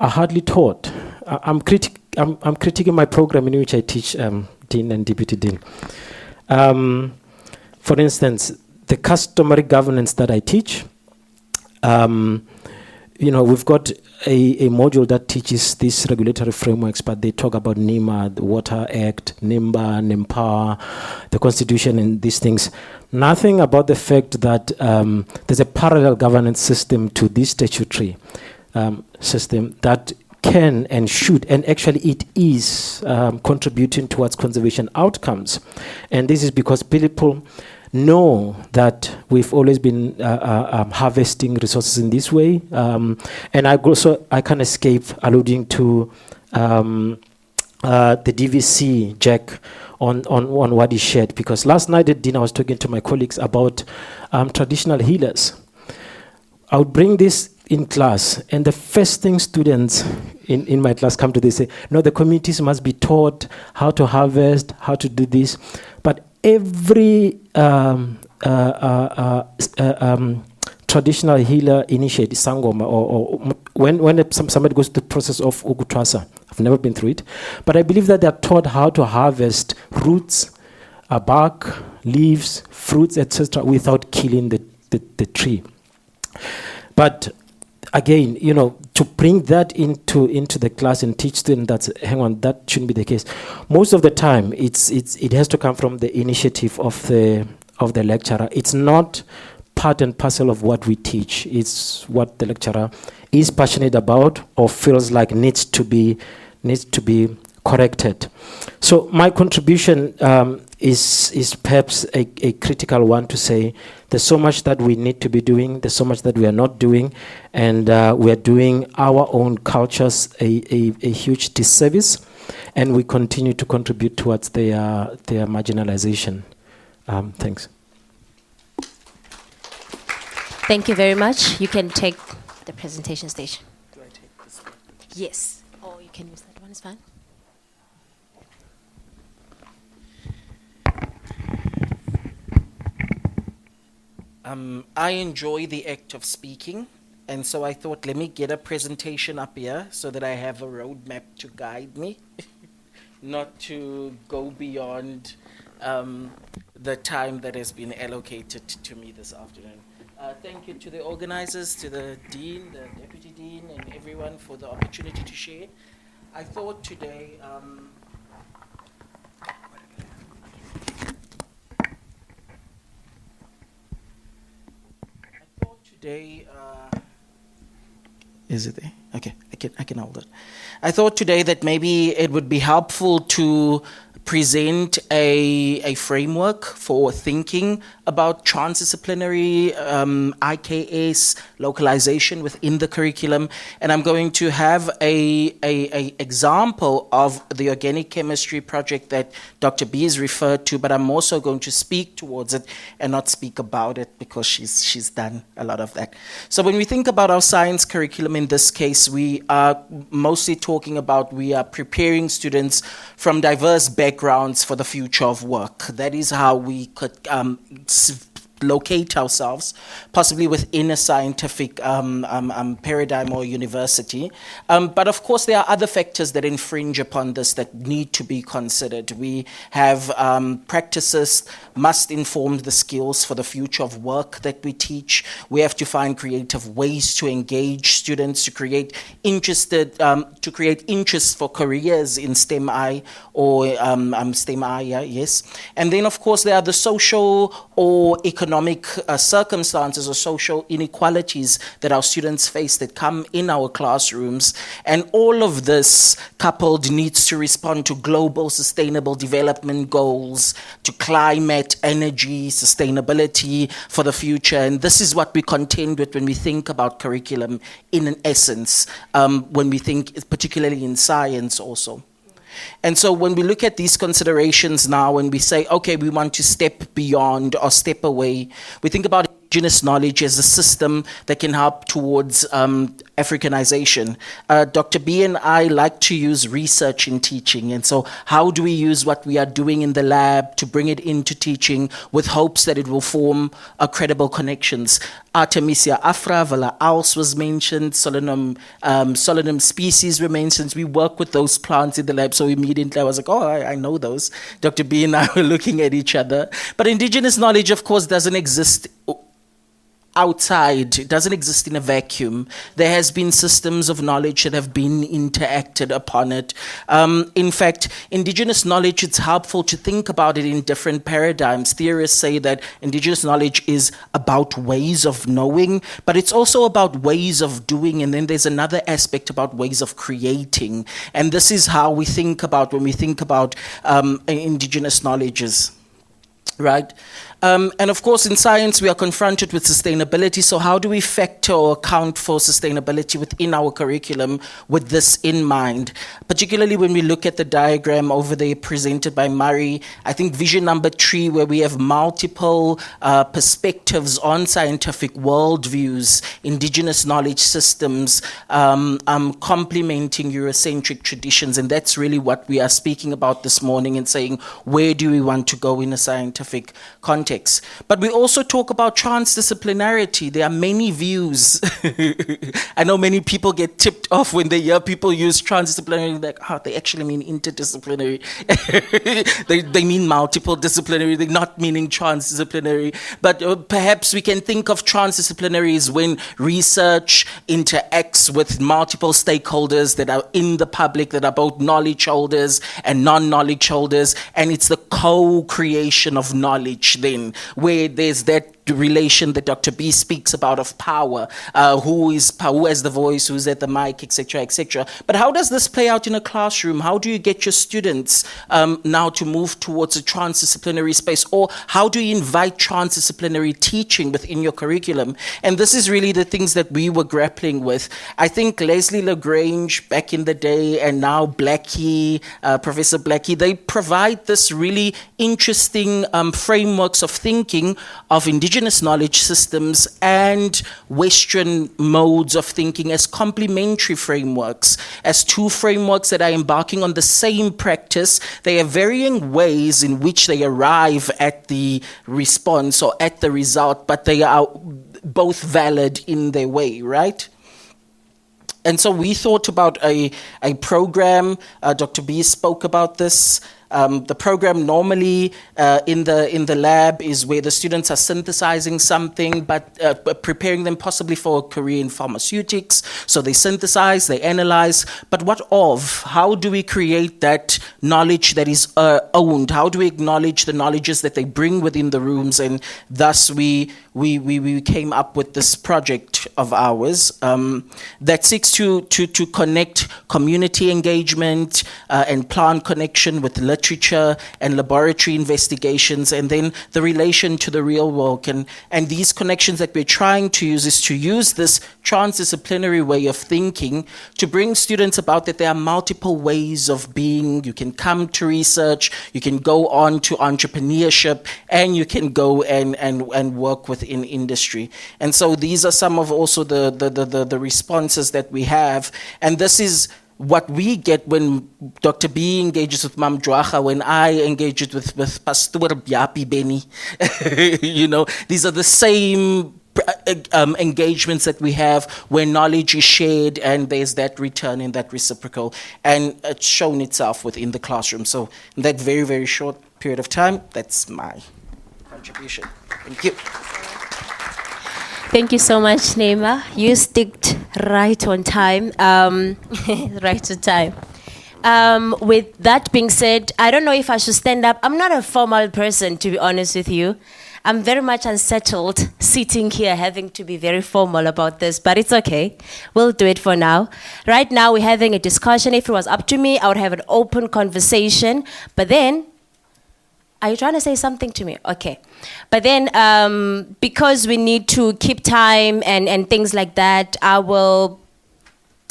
are hardly taught. I'm critiquing my program in which I teach Dean and Deputy Dean. For instance, the customary governance that I teach, we've got a module that teaches these regulatory frameworks, but they talk about NEMA, the Water Act, NIMBA, NEMPOWER, the Constitution, and these things. Nothing about the fact that there's a parallel governance system to this statutory system that can and should, and actually it is contributing towards conservation outcomes. And this is because people know that we've always been harvesting resources in this way. And I can't escape alluding to the DVC, Jack, on what he shared, because last night at dinner I was talking to my colleagues about traditional healers. I would bring this in class, and the first thing students in my class come to, they say, no, the communities must be taught how to harvest, how to do this. But every traditional healer initiative, Sangoma, or when somebody goes through the process of Ugutwasa, I've never been through it, but I believe that they're taught how to harvest roots, bark, leaves, fruits, etc., without killing the tree. But again, to bring that into the class and teach students that shouldn't be the case. Most of the time, it has to come from the initiative of the lecturer. It's not part and parcel of what we teach. It's what the lecturer is passionate about or feels like needs to be corrected. So my contribution is perhaps a critical one, to say there's so much that we need to be doing, there's so much that we are not doing, and we are doing our own cultures a huge disservice, and we continue to contribute towards their marginalization. Thanks. Thank you very much. You can take the presentation stage. Do I take this one? Yes. Or you can use that one, it's fine. I enjoy the act of speaking, and so I thought, let me get a presentation up here so that I have a roadmap to guide me, not to go beyond the time that has been allocated to me this afternoon. Thank you to the organizers, to the dean, the deputy dean, and everyone for the opportunity to share. I thought today, is it there? Okay, I can hold it. I thought today that maybe it would be helpful to present a framework for thinking about transdisciplinary IKS localization within the curriculum, and I'm going to have a example of the organic chemistry project that Dr. B has referred to, but I'm also going to speak towards it and not speak about it because she's done a lot of that. So when we think about our science curriculum in this case, we are mostly talking about we are preparing students from diverse backgrounds for the future of work. That is how we could locate ourselves, possibly within a scientific paradigm or university. But of course, there are other factors that infringe upon this that need to be considered. We have practices must inform the skills for the future of work that we teach. We have to find creative ways to engage students, to create interest for careers in STEM-I or STEM-I, yes. And then, of course, there are the social or economic circumstances or social inequalities that our students face that come in our classrooms. And all of this coupled needs to respond to global sustainable development goals, to climate, energy, sustainability for the future. And this is what we contend with when we think about curriculum in an essence, when we think particularly in science also. And so when we look at these considerations now and we say, okay, we want to step beyond or step away, we think about indigenous knowledge as a system that can help towards Africanization. Dr. B and I like to use research in teaching. And so how do we use what we are doing in the lab to bring it into teaching with hopes that it will form credible connections? Artemisia afra, Vala aus was mentioned, Solanum species were mentioned. We work with those plants in the lab, so immediately I was like, oh, I know those. Dr. B and I were looking at each other. But indigenous knowledge, of course, doesn't exist outside. It doesn't exist in a vacuum. There has been systems of knowledge that have been interacted upon it. In fact, indigenous knowledge, it's helpful to think about it in different paradigms. Theorists say that indigenous knowledge is about ways of knowing, but it's also about ways of doing, and then there's another aspect about ways of creating. And this is how we think about when we think about indigenous knowledges, right? And of course, in science, we are confronted with sustainability. So how do we factor or account for sustainability within our curriculum with this in mind? Particularly when we look at the diagram over there presented by Murray, I think vision number 3, where we have multiple perspectives on scientific worldviews, indigenous knowledge systems, complementing Eurocentric traditions. And that's really what we are speaking about this morning and saying, where do we want to go in a scientific context? But we also talk about transdisciplinarity. There are many views. I know many people get tipped off when they hear people use transdisciplinary, like, they actually mean interdisciplinary. they mean multiple disciplinary, they're not meaning transdisciplinary. But perhaps we can think of transdisciplinary as when research interacts with multiple stakeholders that are in the public, that are both knowledge holders and non-knowledge holders, and it's the co-creation of knowledge then, where there's that relation that Dr. B speaks about of power, who has the voice, who's at the mic, etc., etc. But how does this play out in a classroom? How do you get your students now to move towards a transdisciplinary space, or how do you invite transdisciplinary teaching within your curriculum? And this is really the things that we were grappling with. I think Leslie Lagrange back in the day, and now Blackie, Professor Blackie, they provide this really interesting frameworks of thinking of indigenous knowledge systems and Western modes of thinking as complementary frameworks, as two frameworks that are embarking on the same practice. They have varying ways in which they arrive at the response or at the result, but they are both valid in their way, right? And so we thought about a program. Dr. B spoke about this. The program normally in the lab is where the students are synthesizing something, but preparing them possibly for a career in pharmaceutics. So they synthesize, they analyze, but what of? How do we create that knowledge that is owned? How do we acknowledge the knowledges that they bring within the rooms? And thus we came up with this project of ours that seeks to connect community engagement and plant connection with literature and laboratory investigations, and then the relation to the real world. And these connections that we're trying to use is to use this transdisciplinary way of thinking to bring students about that there are multiple ways of being. You can come to research, you can go on to entrepreneurship, and you can go and work within industry. And so these are some of also the responses that we have. And this is what we get when Dr. B engages with Mam Dwaga, when I engage it with Pastor Byapi Beni. You know, these are the same engagements that we have where knowledge is shared and there's that return and that reciprocal, and it's shown itself within the classroom. So in that very, very short period of time, that's my contribution. Thank you. Thank you so much, Neema. You sticked right on time. Right on time. With that being said, I don't know if I should stand up. I'm not a formal person, to be honest with you. I'm very much unsettled sitting here having to be very formal about this, but it's okay. We'll do it for now. Right now, we're having a discussion. If it was up to me, I would have an open conversation. But then, are you trying to say something to me? Okay. But then, because we need to keep time and things like that, I will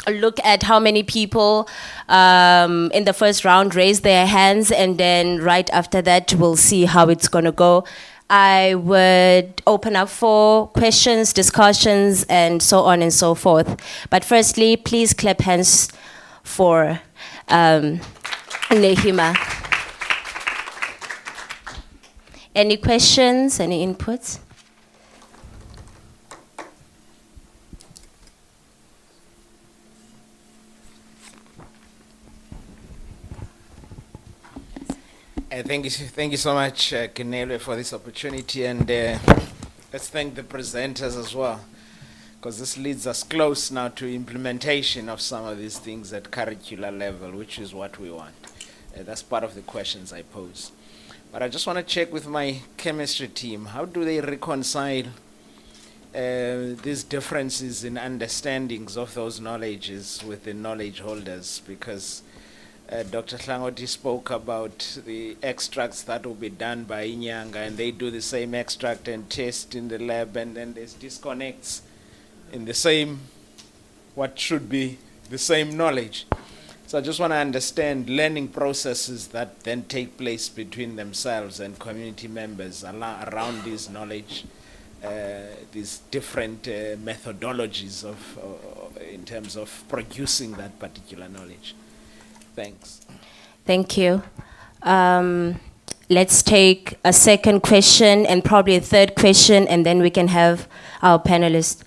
look at how many people in the first round raise their hands, and then right after that, we'll see how it's going to go. I would open up for questions, discussions, and so on and so forth. But firstly, please clap hands for Nehima. Any questions, any inputs? Thank you so much, Kenele, for this opportunity, and let's thank the presenters as well, because this leads us close now to implementation of some of these things at curricular level, which is what we want. That's part of the questions I pose. But I just want to check with my chemistry team, how do they reconcile these differences in understandings of those knowledges with the knowledge holders? Because Dr. Hlangoti spoke about the extracts that will be done by Inyanga, and they do the same extract and test in the lab, and then there's disconnects in the same, what should be the same knowledge. So I just want to understand learning processes that then take place between themselves and community members around this knowledge, these different methodologies in terms of producing that particular knowledge. Thanks. Thank you. Let's take a second question and probably a third question, and then we can have our panelists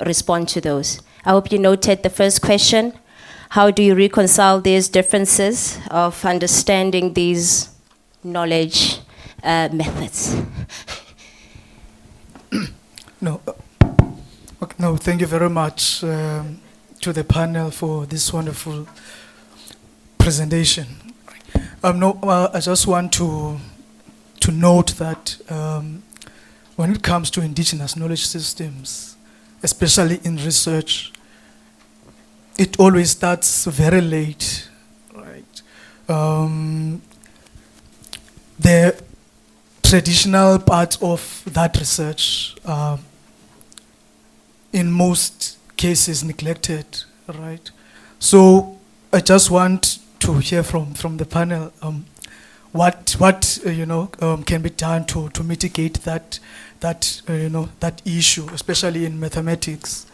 respond to those. I hope you noted the first question. How do you reconcile these differences of understanding these knowledge methods? No, thank you very much to the panel for this wonderful presentation. I just want to note that when it comes to indigenous knowledge systems, especially in research, it always starts very late, right? The traditional parts of that research are in most cases neglected, right? So I just want to hear from the panel what can be done to mitigate that issue, especially in mathematics.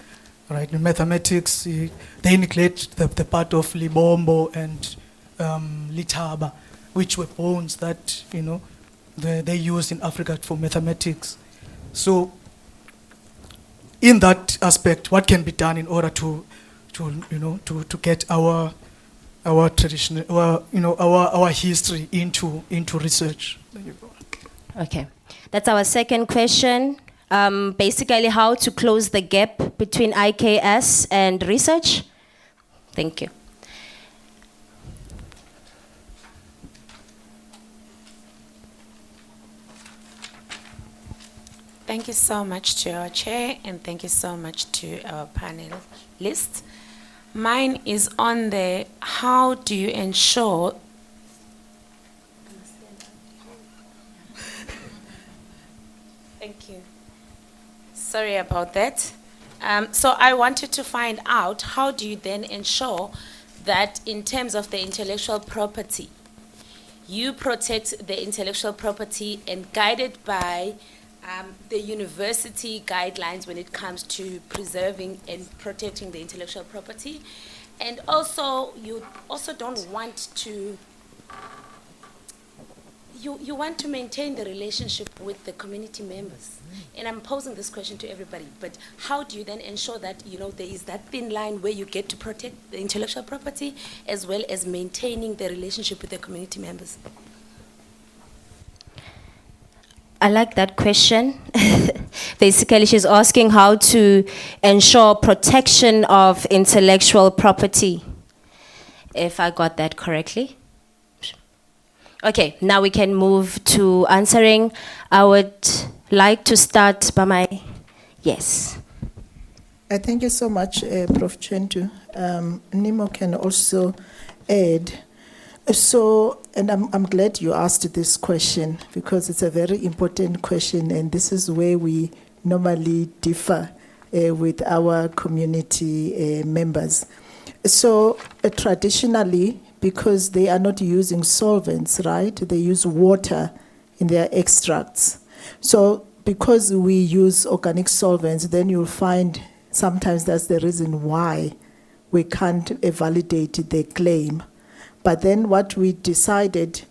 Right, in mathematics, they neglect the part of Libombo and Litaba, which were bones that they used in Africa for mathematics. So, in that aspect, what can be done in order to get our our tradition, our history into research. Thank you. Okay, that's our second question. Basically, how to close the gap between IKS and research. Thank you. Thank you so much to our chair, and thank you so much to our panelists. Mine is on the how do you ensure thank you. Sorry about that. So I wanted to find out how do you then ensure that in terms of the intellectual property, you protect the intellectual property and guided by the university guidelines when it comes to preserving and protecting the intellectual property. And also, you also don't want to, you want to maintain the relationship with the community members. And I'm posing this question to everybody, but how do you then ensure that, there is that thin line where you get to protect the intellectual property as well as maintaining the relationship with the community members? I like that question. Basically, she's asking how to ensure protection of intellectual property, if I got that correctly. Okay, now we can move to answering. I would like to start by my, yes. Thank you so much, Prof. Chentu. Nemo can also add. So, and I'm glad you asked this question because it's a very important question, and this is where we normally differ with our community members. So, traditionally, because they are not using solvents, right? They use water in their extracts. So, because we use organic solvents, then you'll find sometimes that's the reason why we can't validate the claim. But then what we decided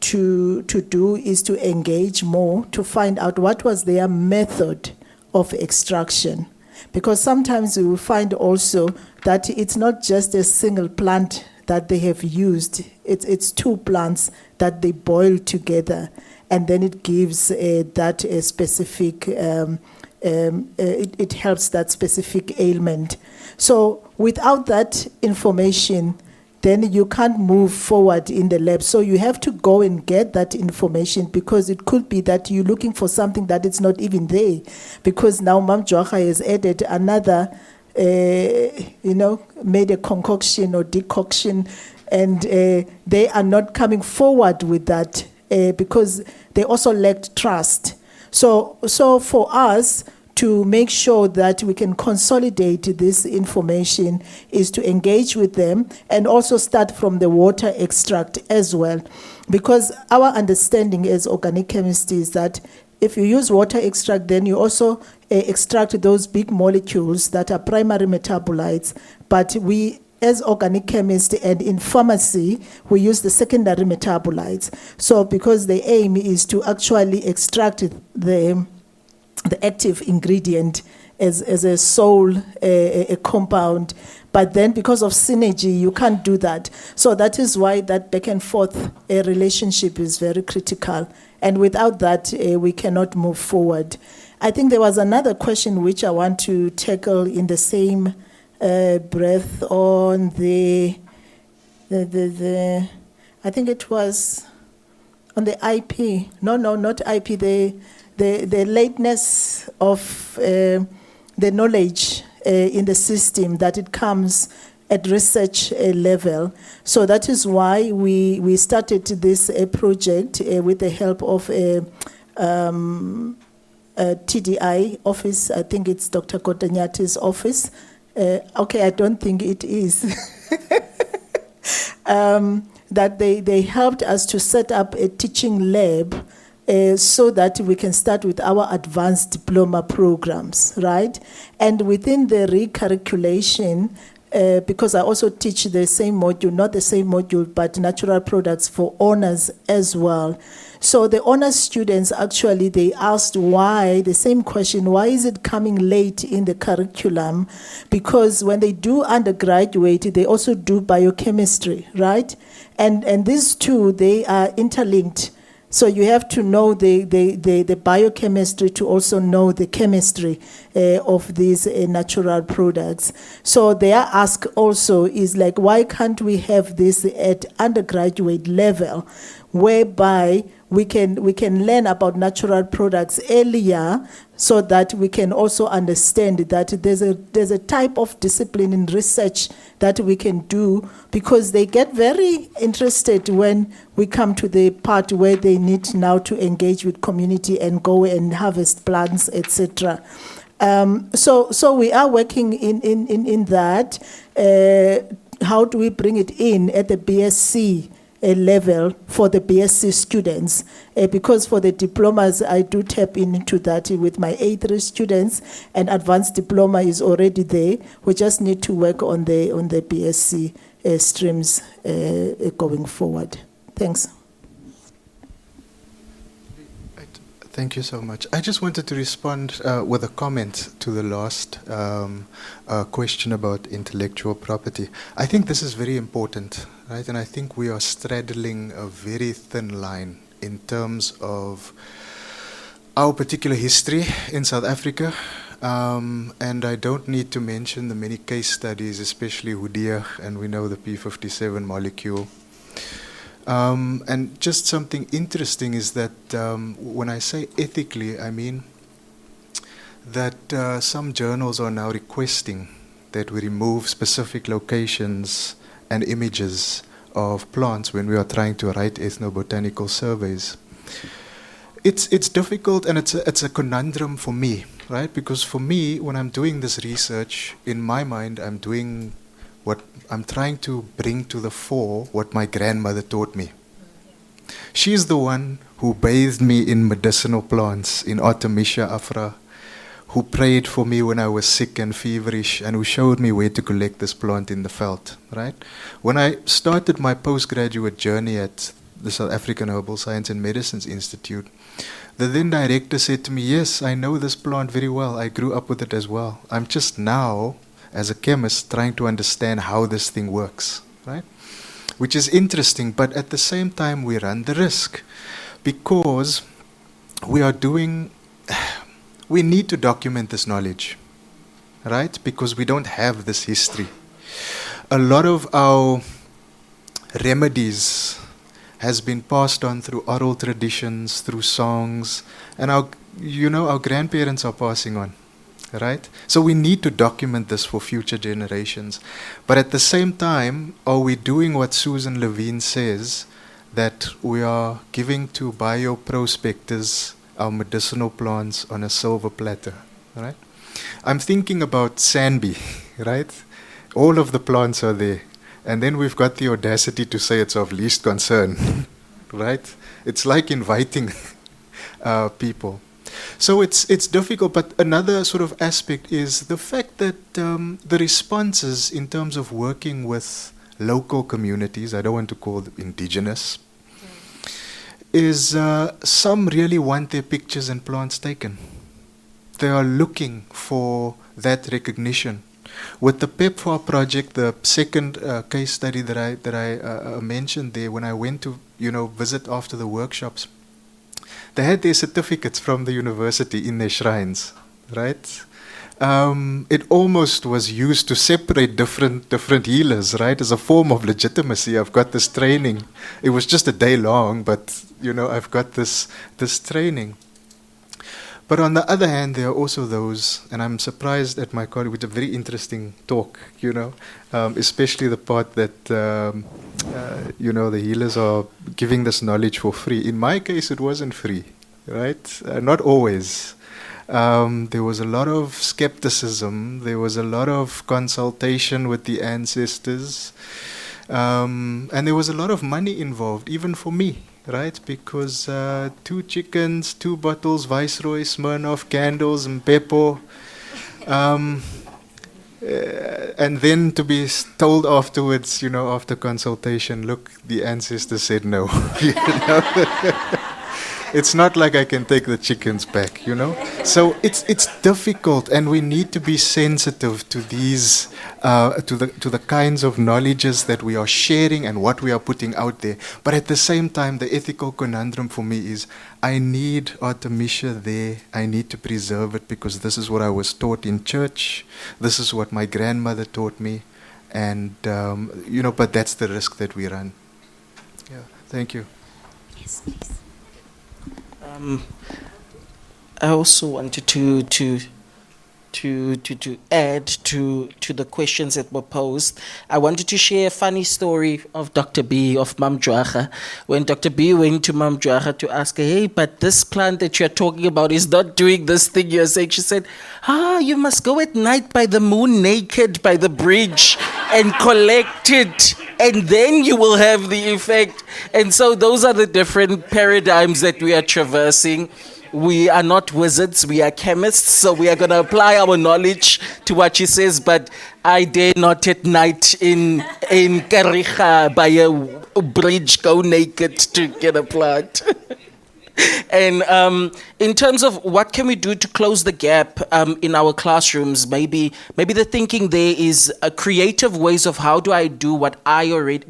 to do is to engage more to find out what was their method of extraction. Because sometimes we will find also that it's not just a single plant that they have used. It's two plants that they boil together, and then it gives that specific, it helps that specific ailment. So without that information, then you can't move forward in the lab. So you have to go and get that information, because it could be that you're looking for something that it's not even there. Because now Mam Jocha has added another, made a concoction or decoction, and they are not coming forward with that because they also lacked trust. So for us, to make sure that we can consolidate this information is to engage with them and also start from the water extract as well. Because our understanding as organic chemists is that if you use water extract, then you also extract those big molecules that are primary metabolites. But we, as organic chemists and in pharmacy, we use the secondary metabolites. So because the aim is to actually extract the active ingredient as a sole, a compound. But then because of synergy, you can't do that. So that is why that back and forth relationship is very critical. And without that, we cannot move forward. I think there was another question which I want to tackle in the same breath on the I think it was on the IP. No, not IP, the lateness of the knowledge in the system, that it comes at research level. So that is why we started this project with the help of a TDI office. I think it's Dr. Kotanyati's office. Okay, I don't think it is. That they helped us to set up a teaching lab so that we can start with our advanced diploma programs, right? And within the recurriculation, because I also teach the same module, not the same module, but natural products for honors as well. So the honors students actually, they asked why, the same question, why is it coming late in the curriculum? Because when they do undergraduate, they also do biochemistry, right? And these two, they are interlinked. So you have to know the biochemistry to also know the chemistry of these natural products. So their ask also is like, why can't we have this at undergraduate level, whereby we can learn about natural products earlier, so that we can also understand that there's a type of discipline in research that we can do, because they get very interested when we come to the part where they need now to engage with community and go and harvest plants, etc. So we are working in that. How do we bring it in at the BSc level for the BSc students? Because for the diplomas, I do tap into that with my A3 students, and advanced diploma is already there. We just need to work on the BSc streams going forward. Thanks. Thank you so much. I just wanted to respond with a comment to the last question about intellectual property. I think this is very important, right? And I think we are straddling a very thin line in terms of our particular history in South Africa. And I don't need to mention the many case studies, especially Houdier, and we know the P57 molecule. And just something interesting is that when I say ethically, I mean that some journals are now requesting that we remove specific locations and images of plants when we are trying to write ethnobotanical surveys. It's difficult, and it's a conundrum for me, right? Because for me, when I'm doing this research, in my mind, I'm trying to bring to the fore what my grandmother taught me. She's the one who bathed me in medicinal plants, in Artemisia afra, who prayed for me when I was sick and feverish, and who showed me where to collect this plant in the veld, right? When I started my postgraduate journey at the South African Herbal Science and Medicines Institute, the then director said to me, yes, I know this plant very well. I grew up with it as well. I'm just now, as a chemist, trying to understand how this thing works, right? Which is interesting, but at the same time we run the risk, because we need to document this knowledge, right? Because we don't have this history. A lot of our remedies has been passed on through oral traditions, through songs, and our grandparents are passing on. Right? So we need to document this for future generations. But at the same time, are we doing what Susan Levine says, that we are giving to bioprospectors our medicinal plants on a silver platter? Right? I'm thinking about Sanbi, right? All of the plants are there. And then we've got the audacity to say it's of least concern. Right? It's like inviting people. So it's difficult, but another sort of aspect is the fact that the responses in terms of working with local communities, I don't want to call them indigenous, is some really want their pictures and plants taken. They are looking for that recognition. With the PEPFAR project, the second case study that I mentioned there, when I went to visit after the workshops, they had their certificates from the university in their shrines, right? It almost was used to separate different healers, right? As a form of legitimacy. I've got this training. It was just a day long, but I've got this training. But on the other hand, there are also those, and I'm surprised at my colleague with a very interesting talk, especially the part that, the healers are giving this knowledge for free. In my case, it wasn't free, right? Not always. There was a lot of skepticism. There was a lot of consultation with the ancestors. And there was a lot of money involved, even for me. Right, because 2 chickens, 2 bottles, Viceroy, Smirnoff, candles, and Pepo. And then to be told afterwards, after consultation, look, the ancestors said no. It's not like I can take the chickens back, you know. So it's difficult, and we need to be sensitive to these, to the kinds of knowledges that we are sharing and what we are putting out there. But at the same time, the ethical conundrum for me is I need Artemisia there. I need to preserve it because this is what I was taught in church. This is what my grandmother taught me, and you know. But that's the risk that we run. Yeah. Thank you. Yes, please. I also wanted to add to the questions that were posed. I wanted to share a funny story of Dr. B, of Mam Jwaga. When Dr. B went to Mam Jwaga to ask her, hey, but this plant that you're talking about is not doing this thing you're saying. She said, you must go at night by the moon naked by the bridge and collect it, and then you will have the effect. And so those are the different paradigms that we are traversing. We are not wizards, we are chemists, so we are going to apply our knowledge to what she says, but I dare not at night in Curricula by a bridge go naked to get a plant. And in terms of what can we do to close the gap in our classrooms, maybe the thinking there is creative ways of how do I do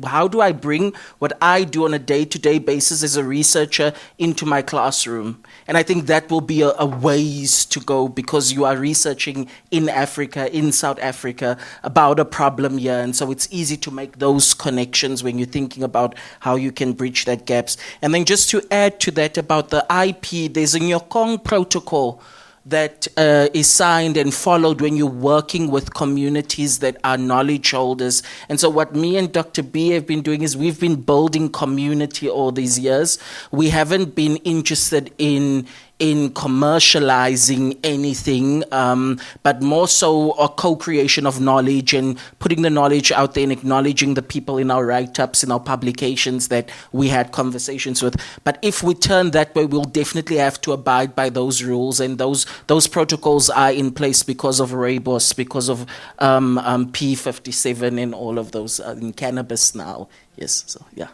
how do I bring what I do on a day-to-day basis as a researcher into my classroom? And I think that will be a ways to go, because you are researching in Africa, in South Africa, about a problem here. And so it's easy to make those connections when you're thinking about how you can bridge that gaps. And then just to add to that about the IP, there's a Nyokong protocol that is signed and followed when you're working with communities that are knowledge holders. And so what me and Dr. B have been doing is we've been building community all these years. We haven't been interested in commercializing anything, but more so a co-creation of knowledge and putting the knowledge out there and acknowledging the people in our write-ups, in our publications that we had conversations with. But if we turn that way, we'll definitely have to abide by those rules, and those protocols are in place because of Rabos, because of P57 and all of those in cannabis now. Yes, so yeah.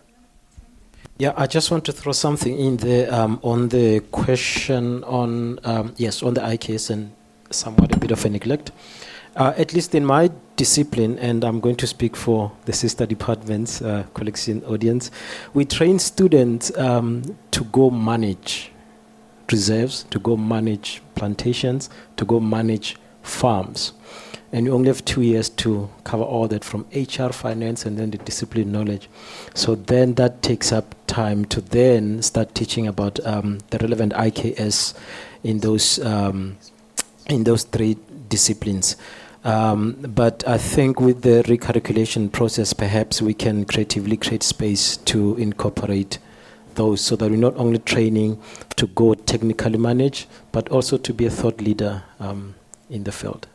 Yeah, I just want to throw something in there on the question on, on the IKS and somewhat a bit of a neglect. At least in my discipline, and I'm going to speak for the sister departments, colleagues in audience, we train students to go manage reserves, to go manage plantations, to go manage farms. And you only have 2 years to cover all that, from HR, finance, and then the discipline knowledge. So then that takes up time to then start teaching about the relevant IKS in those 3 disciplines. But I think with the recurriculation process, perhaps we can creatively create space to incorporate those, so that we're not only training to go technically manage, but also to be a thought leader in the field.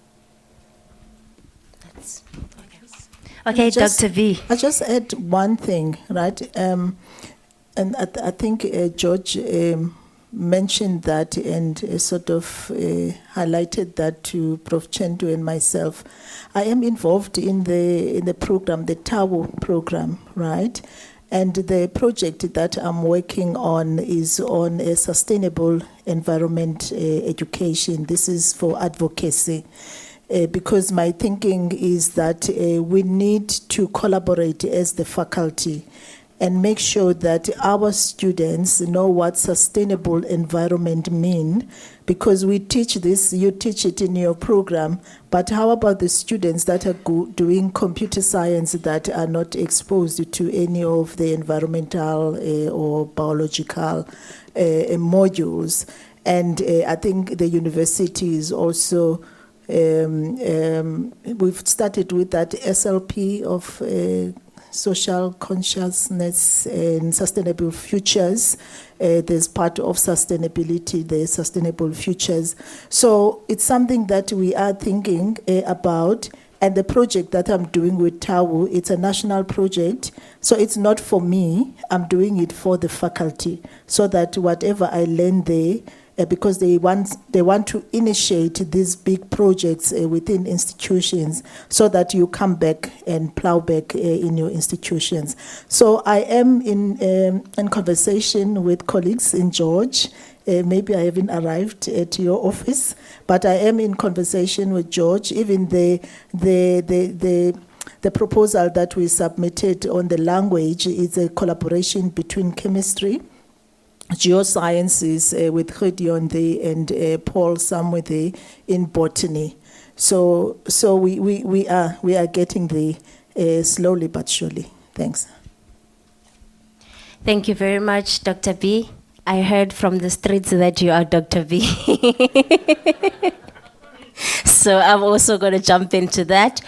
Okay, Dr. V. I'll just add one thing, right? And I think George mentioned that and sort of highlighted that to Prof. Chendu and myself. I am involved in the program, the TAWO program, right? And the project that I'm working on is on a sustainable environment education. This is for advocacy. Because my thinking is that we need to collaborate as the faculty and make sure that our students know what sustainable environment mean, because we teach this, you teach it in your program, but how about the students that are doing computer science that are not exposed to any of the environmental or biological modules? And I think the university is also we've started with that SLP of social consciousness and sustainable futures. There's part of sustainability, the sustainable futures. So it's something that we are thinking about. And the project that I'm doing with TAWU, it's a national project. So it's not for me, I'm doing it for the faculty, so that whatever I learn there, because they want to initiate these big projects within institutions so that you come back and plow back in your institutions. So I am in conversation with colleagues in George. Maybe I haven't arrived at your office, but I am in conversation with George. Even the proposal that we submitted on the language is a collaboration between chemistry, geosciences with Gideon and Paul somewhere there in botany. So we are getting there slowly but surely. Thanks. Thank you very much, Dr. B. I heard from the streets that you are Dr. B. So I'm also going to jump into that.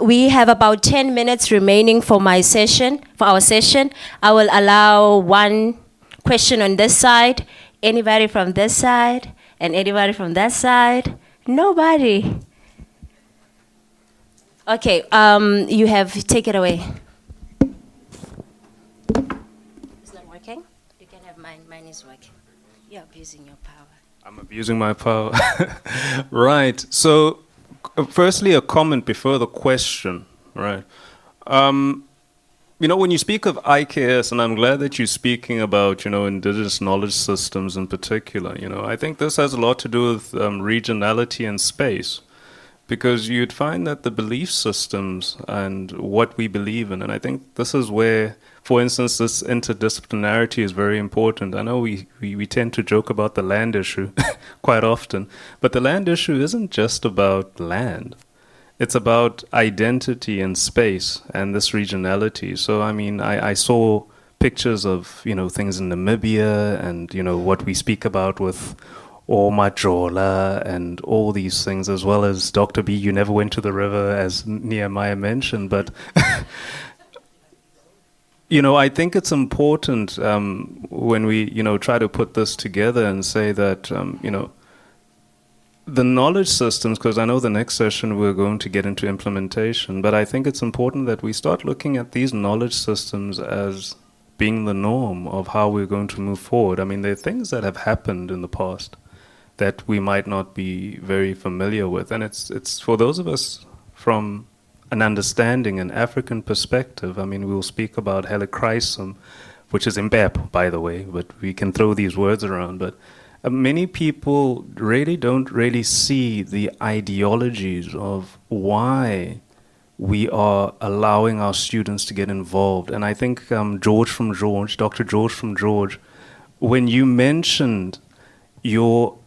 We have about 10 minutes remaining for our session. I will allow one question on this side, anybody from this side, and anybody from that side. Nobody. Okay, you have, take it away. It's not working? You can have mine. Mine is working. You're abusing your power. I'm abusing my power. Right. So, firstly, a comment before the question. Right. You know, when you speak of IKS, and I'm glad that you're speaking about, you know, indigenous knowledge systems in particular, you know, I think this has a lot to do with regionality and space, because you'd find that the belief systems and what we believe in, and I think this is where, for instance, this interdisciplinarity is very important. I know we tend to joke about the land issue quite often, but the land issue isn't just about land. It's about identity and space and this regionality. So, I mean, I saw pictures of, you know, things in Namibia and, you know, what we speak about with Majola and all these things, as well as Dr. B, you never went to the river, as Nehemiah mentioned. But, you know, I think it's important when we, you know, try to put this together and say that, you know, the knowledge systems, because I know the next session we're going to get into implementation, but I think it's important that we start looking at these knowledge systems as being the norm of how we're going to move forward. I mean, there are things that have happened in the past that we might not be very familiar with, and it's for those of us from an understanding, an African perspective. I mean, we'll speak about helichrysum, which is Impep, by the way, but we can throw these words around, but many people really don't really see the ideologies of why we are allowing our students to get involved. And I think Dr. George from George, when you mentioned your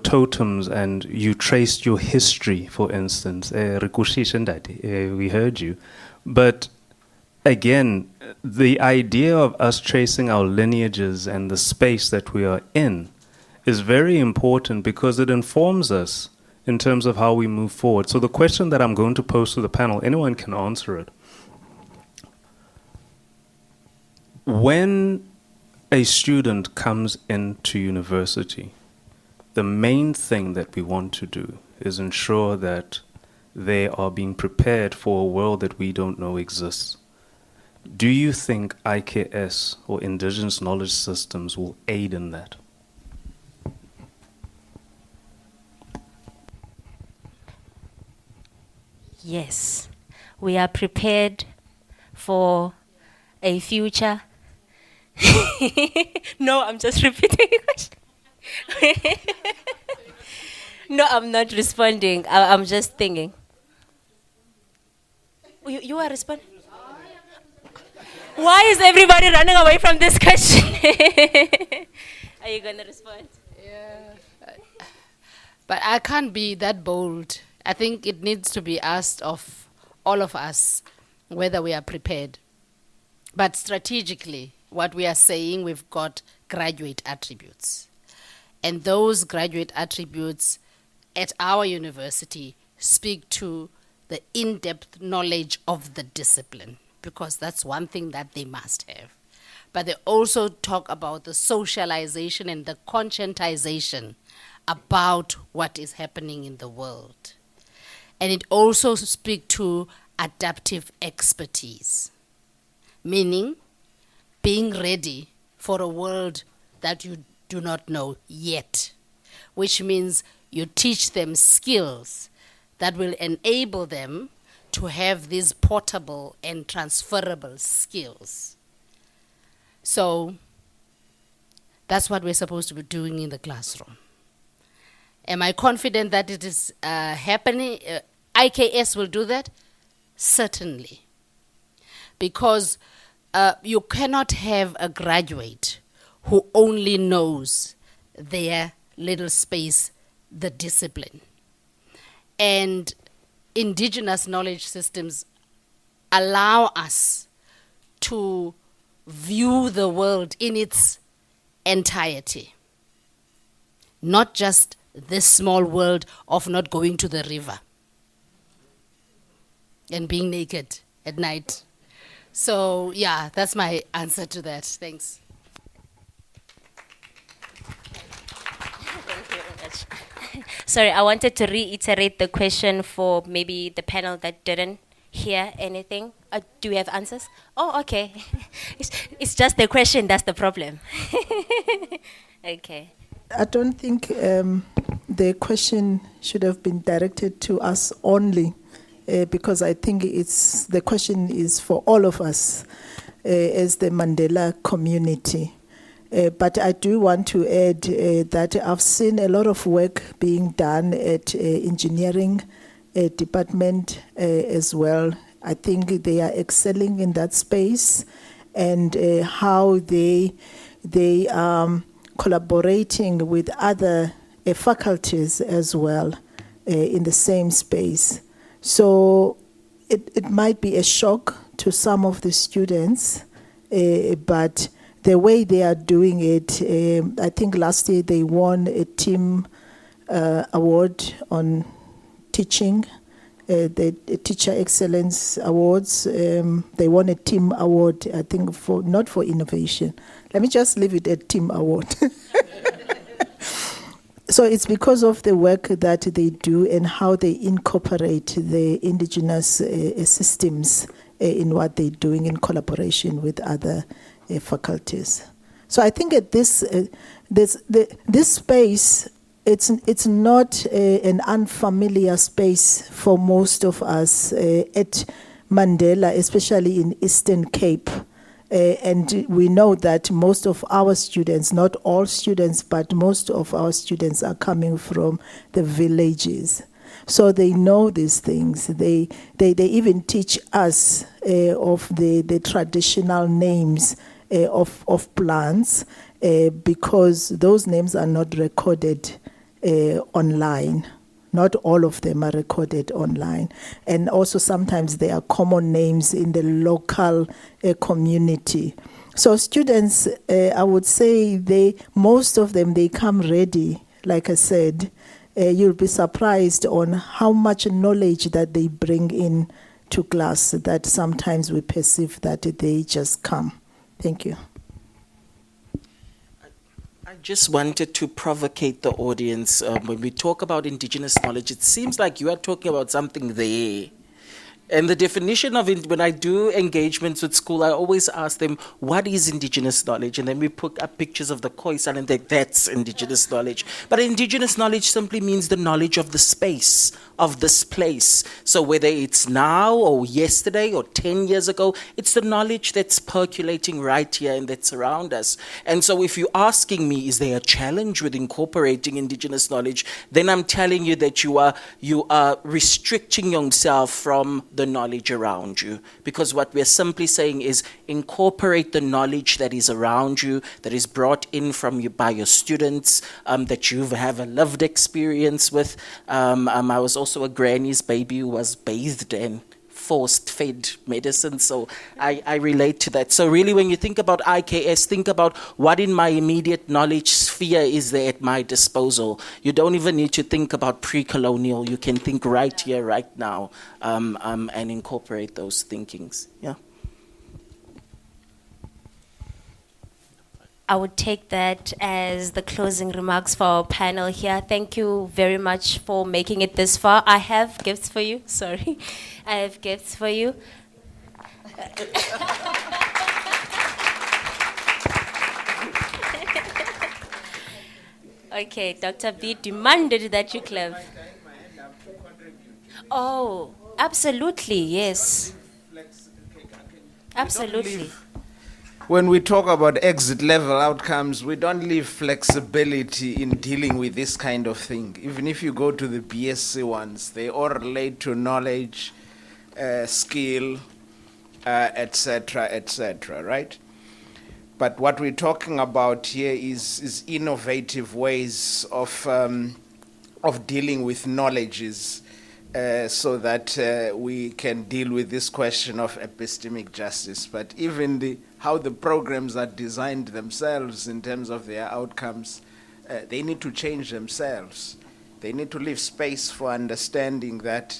totems and you traced your history, for instance, we heard you. But again, the idea of us tracing our lineages and the space that we are in is very important because it informs us in terms of how we move forward. So the question that I'm going to pose to the panel, anyone can answer it. When a student comes into university, the main thing that we want to do is ensure that they are being prepared for a world that we don't know exists. Do you think IKS or indigenous knowledge systems will aid in that? Yes, we are prepared for a future. No, I'm just repeating the question. No, I'm not responding. I'm just thinking. You are responding? Why is everybody running away from this question? Are you going to respond? Yeah. But I can't be that bold. I think it needs to be asked of all of us whether we are prepared. But strategically, what we are saying, we've got graduate attributes. And those graduate attributes at our university speak to the in-depth knowledge of the discipline, because that's one thing that they must have. But they also talk about the socialization and the conscientization about what is happening in the world. And it also speaks to adaptive expertise, meaning being ready for a world that you do not know yet, which means you teach them skills that will enable them to have these portable and transferable skills. So that's what we're supposed to be doing in the classroom. Am I confident that it is happening? IKS will do that? Certainly. Because you cannot have a graduate who only knows their little space, the discipline. And indigenous knowledge systems allow us to view the world in its entirety, not just this small world of not going to the river and being naked at night. So yeah, that's my answer to that. Thanks. Thank you very much. Sorry, I wanted to reiterate the question for maybe the panel that didn't hear anything. Do we have answers? Oh, okay. It's just the question that's the problem. Okay. I don't think the question should have been directed to us only, because I think the question is for all of us as the Mandela community. But I do want to add that I've seen a lot of work being done at engineering department as well. I think they are excelling in that space, and how they are collaborating with other faculties as well in the same space. So it might be a shock to some of the students, but the way they are doing it, I think last year they won a team award on teaching, the Teacher Excellence Awards. They won a team award, I think, not for innovation. Let me just leave it at team award. So it's because of the work that they do and how they incorporate the indigenous systems in what they're doing in collaboration with other faculties. So I think at this space, it's not an unfamiliar space for most of us at Mandela, especially in Eastern Cape. And we know that most of our students, not all students, but most of our students are coming from the villages. So they know these things. They even teach us of the traditional names of plants because those names are not recorded online. Not all of them are recorded online. And also sometimes there are common names in the local community. So students, I would say most of them, they come ready. Like I said, you'll be surprised on how much knowledge that they bring in to class that sometimes we perceive that they just come. Thank you. I just wanted to provocate the audience. When we talk about indigenous knowledge, it seems like you are talking about something there. And the definition of it, when I do engagements with school, I always ask them, what is indigenous knowledge? And then we put up pictures of the Khoisan and that's indigenous knowledge. But indigenous knowledge simply means the knowledge of the space, of this place. So whether it's now or yesterday or 10 years ago, it's the knowledge that's percolating right here and that's around us. And so if you're asking me, is there a challenge with incorporating indigenous knowledge, then I'm telling you that you are restricting yourself from the knowledge around you, because what we're simply saying is incorporate the knowledge that is around you, that is brought in from you by your students, that you have a lived experience with. I was also a granny's baby who was bathed and forced fed medicine, so I relate to that. So really, when you think about IKS, think about what in my immediate knowledge sphere is there at my disposal. You don't even need to think about pre-colonial. You can think right here, right now, and incorporate those thinkings. Yeah. I would take that as the closing remarks for our panel here. Thank you very much for making it this far. I have gifts for you. Sorry. I have gifts for you. Okay, Dr. B demanded that you clap. Oh, absolutely, yes. Absolutely. When we talk about exit level outcomes, we don't leave flexibility in dealing with this kind of thing. Even if you go to the BSc ones, they all relate to knowledge, skill, etc., right? But what we're talking about here is innovative ways of dealing with knowledges, so that we can deal with this question of epistemic justice. But even how the programs are designed themselves in terms of their outcomes, they need to change themselves. They need to leave space for understanding that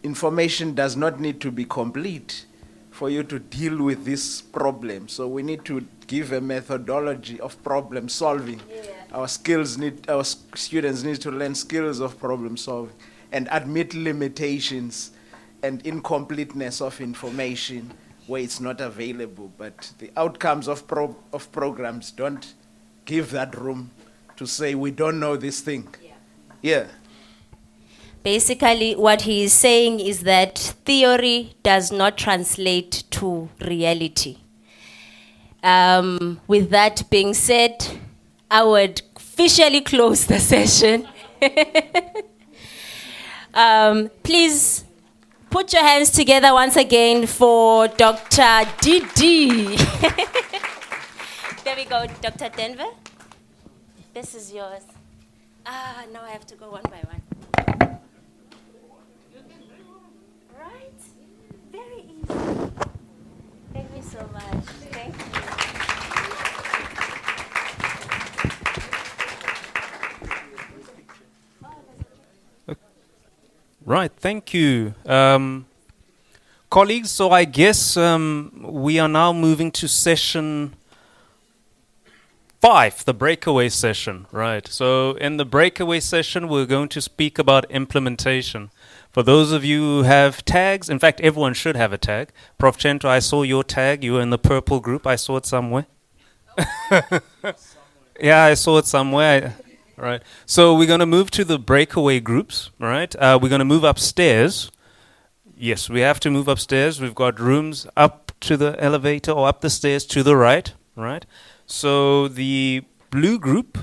information does not need to be complete for you to deal with this problem. So we need to give a methodology of problem solving. Our students need to learn skills of problem solving and admit limitations and incompleteness of information where it's not available. But the outcomes of programs don't give that room to say we don't know this thing. Yeah. Basically, what he is saying is that theory does not translate to reality. With that being said, I would officially close the session. Please put your hands together once again for Dr. Didi. There we go, Dr. Denver. This is yours. Now I have to go one by one. Right? Very easy. Thank you so much. Thank you. Right, thank you. Colleagues, so I guess we are now moving to session 5, the breakaway session, right? So in the breakaway session, we're going to speak about implementation. For those of you who have tags, in fact, everyone should have a tag. Prof. Chento, I saw your tag. You were in the purple group. I saw it somewhere. Yeah, I saw it somewhere. Right. So we're going to move to the breakaway groups, right? We're going to move upstairs. Yes, we have to move upstairs. We've got rooms up to the elevator or up the stairs to the right, right? So the blue group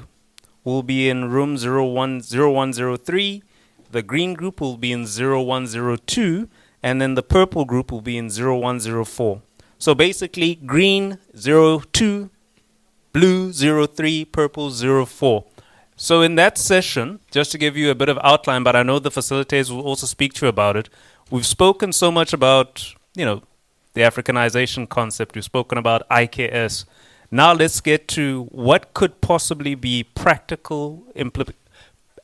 will be in room 0103. The green group will be in 0102. And then the purple group will be in 0104. So basically green 02, blue 03, purple 04. So in that session, just to give you a bit of outline, but I know the facilitators will also speak to you about it, we've spoken so much about, the Africanization concept. We've spoken about IKS. Now let's get to what could possibly be practical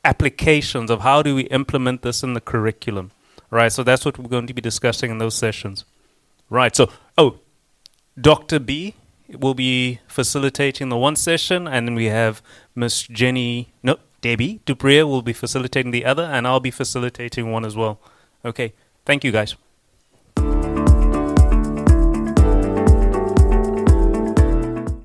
applications of how do we implement this in the curriculum, right? So that's what we're going to be discussing in those sessions. Right, so, Dr. B will be facilitating the one session, and then we have Miss Debbie Dupree will be facilitating the other, and I'll be facilitating one as well. Okay, thank you guys.